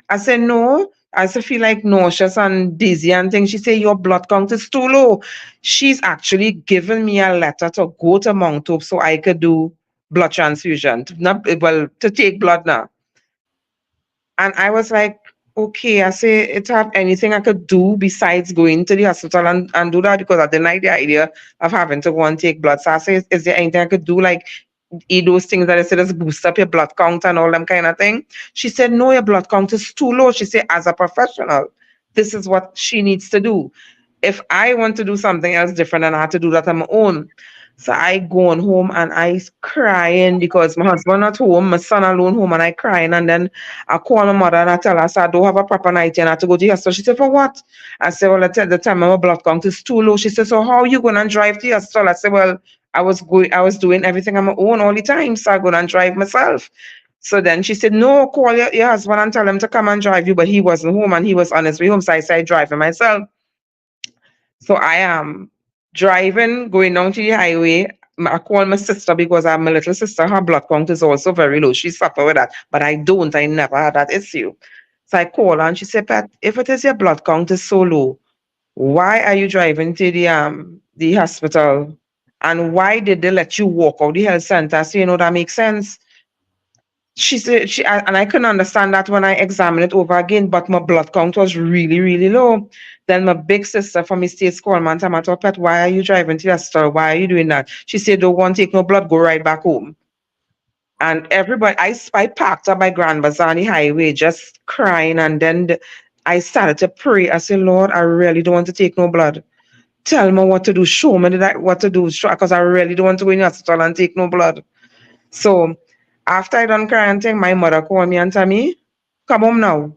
I said, no. I said, feel like nauseous and dizzy and things. She said, your blood count is too low. She's actually given me a letter to go to Mount Hope so I could do blood transfusion, not, well, to take blood now. And I was like, okay, I say, it have anything I could do besides going to the hospital and do that, because I didn't like the idea of having to go and take blood. So I say, is there anything I could do, like eat those things that I said just boost up your blood count and all them kind of thing? She said, no, your blood count is too low. She said, as a professional, this is what she needs to do. If I want to do something else different, and I had to do that on my own. So I going home and I crying because my husband not home, my son alone home, and I crying. And then I call my mother and I tell her, I said, I don't have a proper night and I have to go to the hospital. She said, for what? I said, well, at the time my blood count is too low. She said, so how are you going to drive to the hospital? I said, well, I was doing everything on my own all the time, so I go and drive myself. So then she said, no, call your husband and tell him to come and drive you. But he wasn't home and he was on his way home. So I said, I drive him myself. So I am driving, going down to the highway. I call my sister because I have my little sister. Her blood count is also very low. She suffer with that, but I don't. I never had that issue. So I call her and she said, Pat, if it is your blood count is so low, why are you driving to the hospital? And why did they let you walk out the health center? So you know that makes sense. She said and I couldn't understand that when I examined it over again, but my blood count was really, really low. Then my big sister from the States called me and told me, Pet, why are you driving to the store? Why are you doing that? She said, don't want to take no blood, go right back home. And everybody, I parked up by Grand Bazaar on the highway, just crying. And then I started to pray. I said, Lord, I really don't want to take no blood. Tell me what to do. Show me what to do. Because I really don't want to go in the hospital and take no blood. So after I done crying thing, my mother called me and tell me, come home now.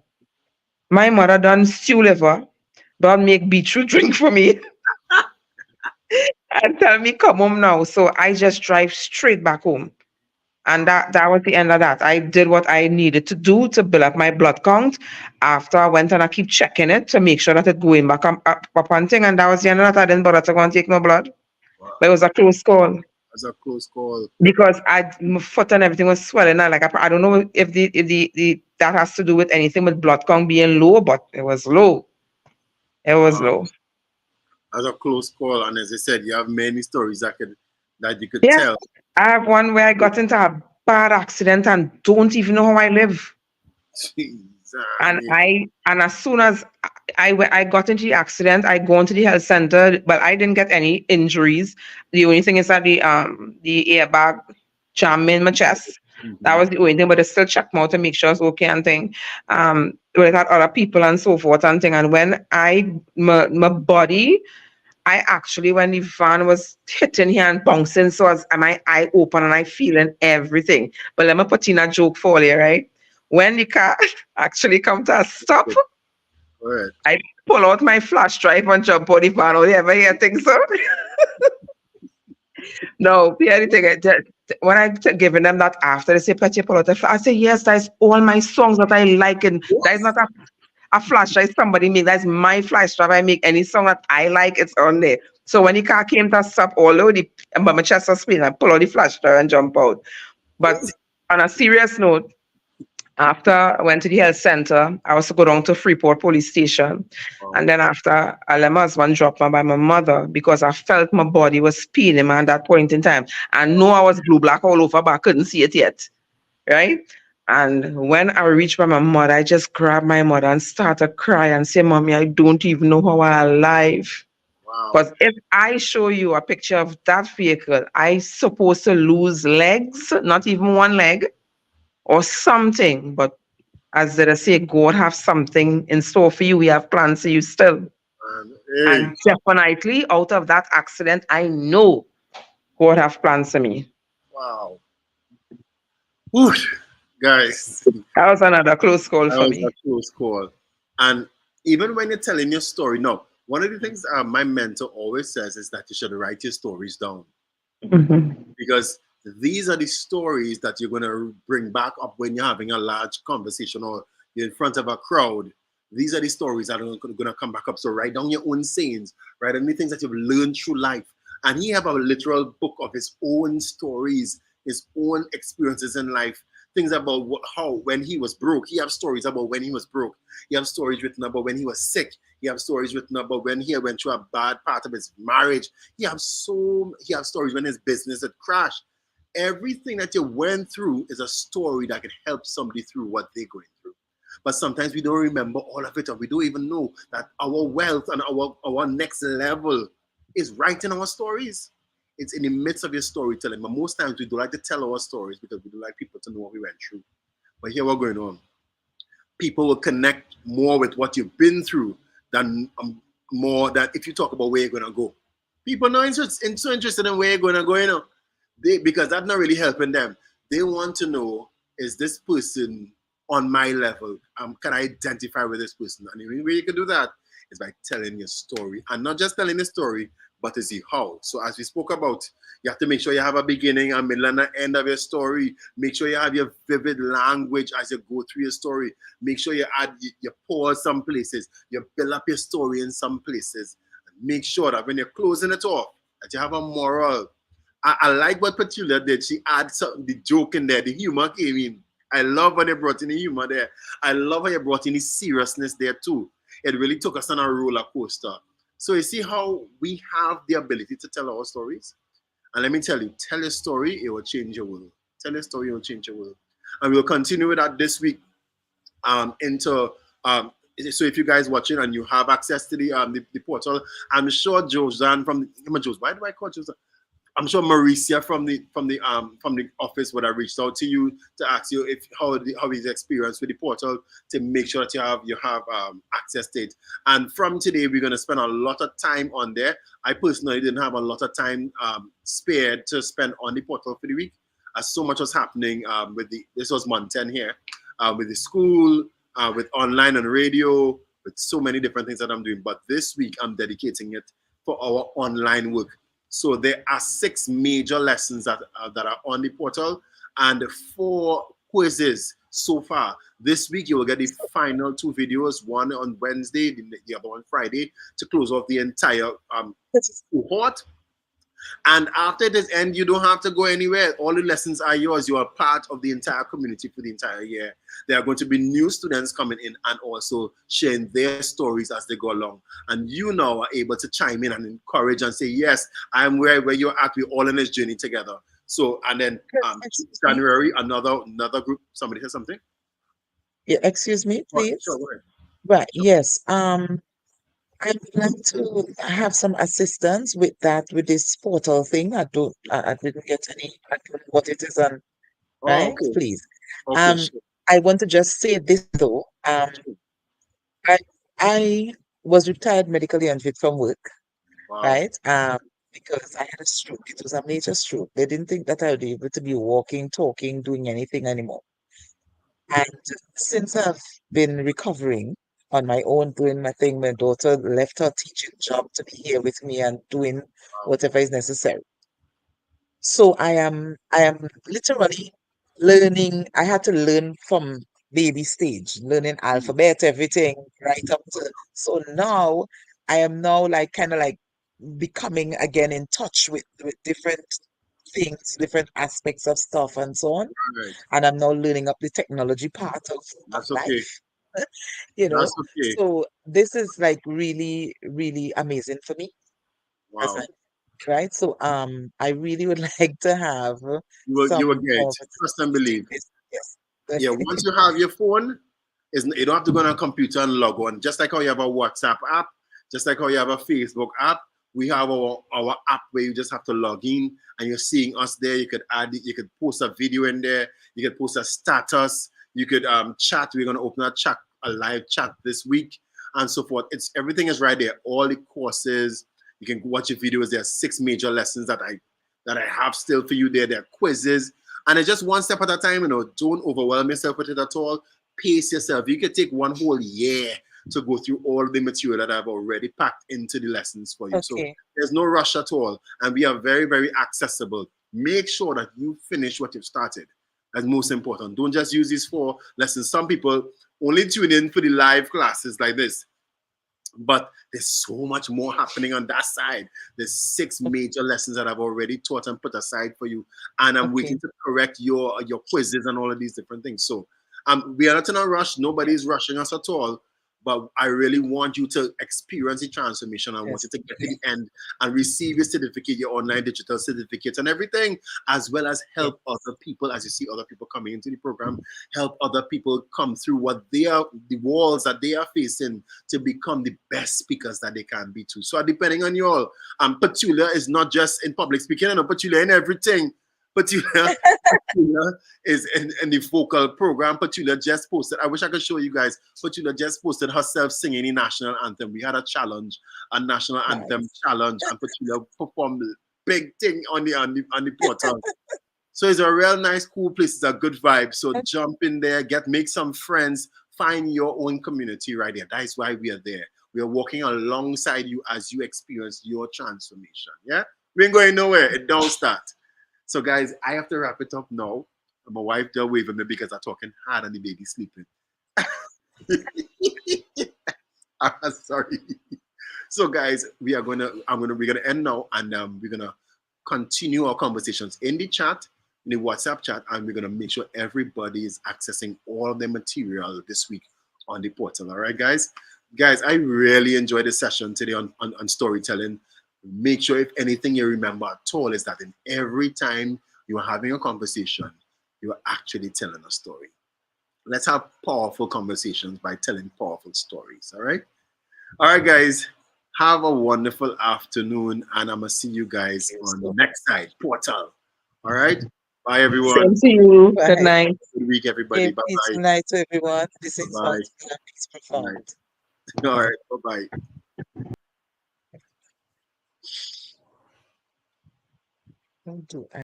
My mother done stew liver, done make beetroot drink for me and tell me, come home now. So I just drive straight back home. And that was the end of that. I did what I needed to do to build up my blood count. After I went and I keep checking it to make sure that it going back up on thing. And that was the end of that. I didn't bother to go and take no blood. Wow. But it was a close call. That's a close call. Because my foot and everything was swelling. And like I don't know if the that has to do with anything with blood count being low, but it was low. It was low. That's a close call. And as I said, you have many stories that you could Yeah. tell. I have one where I got into a bad accident and don't even know how I live. Jesus. And as soon as I got into the accident, I go into the health center, but I didn't get any injuries. The only thing is that the airbag jammed in my chest. That was the only thing, but they still checked me out to make sure it's okay and thing. We had other people and so forth and thing. And when my body, I actually, when the van was hitting here and bouncing, so as my eye open and I feeling everything. But let me put in a joke for you, right? When the car actually come to a stop, Right. I pull out my flash drive and jump out the van. Oh, you ever hear things so? No, the only thing, when I giving them that after, they say, Petty, pull out the flash. I say, yes, that's all my songs that I like. And that is not a flash drive somebody make. That's my flash drive. I make any song that I like, it's on there. So when the car came to stop, although but my chest was spinning, I pull out the flash drive and jump out. But on a serious note, after I went to the health center, I was to go down to Freeport police station. Wow. And then after, I let my husband drop me by my mother because I felt my body was spinning at that point in time. I know I was blue black all over, but I couldn't see it yet. Right? And when I reached by my mother, I just grabbed my mother and started crying and say, Mommy, I don't even know how I'm alive. Wow. Because if I show you a picture of that vehicle, I supposed to lose legs, not even one leg, or something. But as did I say, God have something in store for you. We have plans for you still. Hey. And definitely out of that accident, I know God have plans for me. Wow. Whew. Guys. That was another close call for me. That was a close call. And even when you're telling your story, no, one of the things my mentor always says is that you should write your stories down. Because these are the stories that you're going to bring back up when you're having a large conversation or you're in front of a crowd. These are the stories that are going to come back up. So write down your own sayings, write down the things that you've learned through life. And he have a literal book of his own stories, his own experiences in life, things about how when he was broke. He have stories about when he was broke. He have stories written about when he was sick. He have stories written about when he went through a bad part of his marriage. He have stories when his business had crashed. Everything that you went through is a story that can help somebody through what they're going through. But sometimes we don't remember all of it, or we don't even know that our wealth and our next level is right in our stories. It's in the midst of your storytelling. But most times we don't like to tell our stories because we don't like people to know what we went through. But here what's going on. People will connect more with what you've been through than more than if you talk about where you're gonna go. People not so interested in where you're gonna go, because that's not really helping them. They want to know, is this person on my level? Can I identify with this person? And the only way you can do that is by telling your story, and not just telling the story, but to see how. So as we spoke about, you have to make sure you have a beginning, a middle, and an end of your story. Make sure you have your vivid language as you go through your story. Make sure you pause some places, you build up your story in some places. Make sure that when you're closing it off, that you have a moral. I like what Petula did. She added the joke in there. The humor came in. I love when they brought in the humor there. I love how you brought in the seriousness there too. It really took us on a roller coaster. So you see how we have the ability to tell our stories? And let me tell you, tell a story, it will change your world. Tell a story, it will change your world. And we'll continue with that this week into so if you guys watching and you have access to the portal, I'm sure Josan from why do I call Josan? I'm sure Mauricia from the office would have reached out to you to ask you how is the experience with the portal, to make sure that you have access to it. And from today, we're going to spend a lot of time on there. I personally didn't have a lot of time spared to spend on the portal for the week, as so much was happening this was month 10 here, with the school, with online and radio, with so many different things that I'm doing. But this week, I'm dedicating it for our online work. So there are 6 major lessons that are on the portal and 4 quizzes so far. This week, you will get the final 2 videos, one on Wednesday, the other one Friday, to close off the entire cohort. And after this end, you don't have to go anywhere. All the lessons are yours. You are part of the entire community for the entire year. There are going to be new students coming in and also sharing their stories as they go along. And you now are able to chime in and encourage and say, yes, I'm where you're at. We're all in this journey together. So, and then January, another group. Somebody said something? Yeah, excuse me, please. Sure, go ahead. Right, yes. I would like to have some assistance with this portal thing. I didn't get any. I don't know what it is on, Oh, right? okay. Please. Okay, sure. I want to just say this though. I I was retired medically unfit from work, Wow. right? Because I had a stroke. It was a major stroke. They didn't think that I would be able to be walking, talking, doing anything anymore. And since I've been recovering on my own, doing my thing, my daughter left her teaching job to be here with me and doing whatever is necessary. So I am literally learning. I had to learn from baby stage, learning alphabet, everything right up to. So now I am now like kind of like becoming again in touch with different things, different aspects of stuff and so on. Right. And I'm now learning up the technology part of That's okay. life, you know. That's okay. So this is like really, really amazing for me as Wow. right. So I really would like to have You will some get more it. Trust and believe. Yes. Yeah, once you have your phone, you don't have to go on a computer and log on. Just like how you have a WhatsApp app, just like how you have a Facebook app, we have our app where you just have to log in and you're seeing us there. You could you could post a video in there, you could post a status, you could chat. We're gonna open a live chat this week and so forth. Everything is right there. All the courses, you can watch your videos. There are 6 major lessons that I have still for you there. There are quizzes. And it's just one step at a time, don't overwhelm yourself with it at all. Pace yourself. You could take one whole year to go through all the material that I've already packed into the lessons for you. So Okay. there's no rush at all. And we are very, very accessible. Make sure that you finish what you've started. That's most important. Don't just use these 4 lessons. Some people only tune in for the live classes like this. But there's so much more happening on that side. There's 6 major lessons that I've already taught and put aside for you, and I'm Okay. waiting to correct your quizzes and all of these different things. So we are not in a rush. Nobody's rushing us at all. But I really want you to experience the transformation. I want Yes. you to get to the end and receive your certificate, your online digital certificates, and everything, as well as Yes. help other people as you see other people coming into the program. Help other people come through what they are, the walls that they are facing, to become the best speakers that they can be too. So depending on you all, Petulia is not just in public speaking, and Petulia in everything. Petulia, Petulia is in the vocal program. Petulia just posted. I wish I could show you guys. Petulia just posted herself singing the national anthem. We had a challenge, a national anthem Nice. challenge, and Petulia performed big thing on the portal. So it's a real nice, cool place. It's a good vibe. So jump in there, make some friends, find your own community right there. That is why we are there. We are walking alongside you as you experience your transformation. Yeah, we ain't going nowhere. It don't start. So guys, I have to wrap it up now. My wife just waving me because I'm talking hard and the baby sleeping. Sorry. So guys, we're gonna end now, and we're gonna continue our conversations in the chat, in the WhatsApp chat, and we're gonna make sure everybody is accessing all the material this week on the portal. All right, guys. Guys, I really enjoyed the session today on storytelling. Make sure, if anything you remember at all, is that in every time you are having a conversation, you are actually telling a story. Let's have powerful conversations by telling powerful stories. All right, guys. Have a wonderful afternoon, and I'm gonna see you guys You on the so next side portal. All right. Bye, everyone. Same to you. Good bye. night. Good week, everybody. Okay, Bye bye. peaceful night to everyone. This Bye is bye. Bountiful and Peace Good Profound. night. All Bye. right. Bye bye. Don't do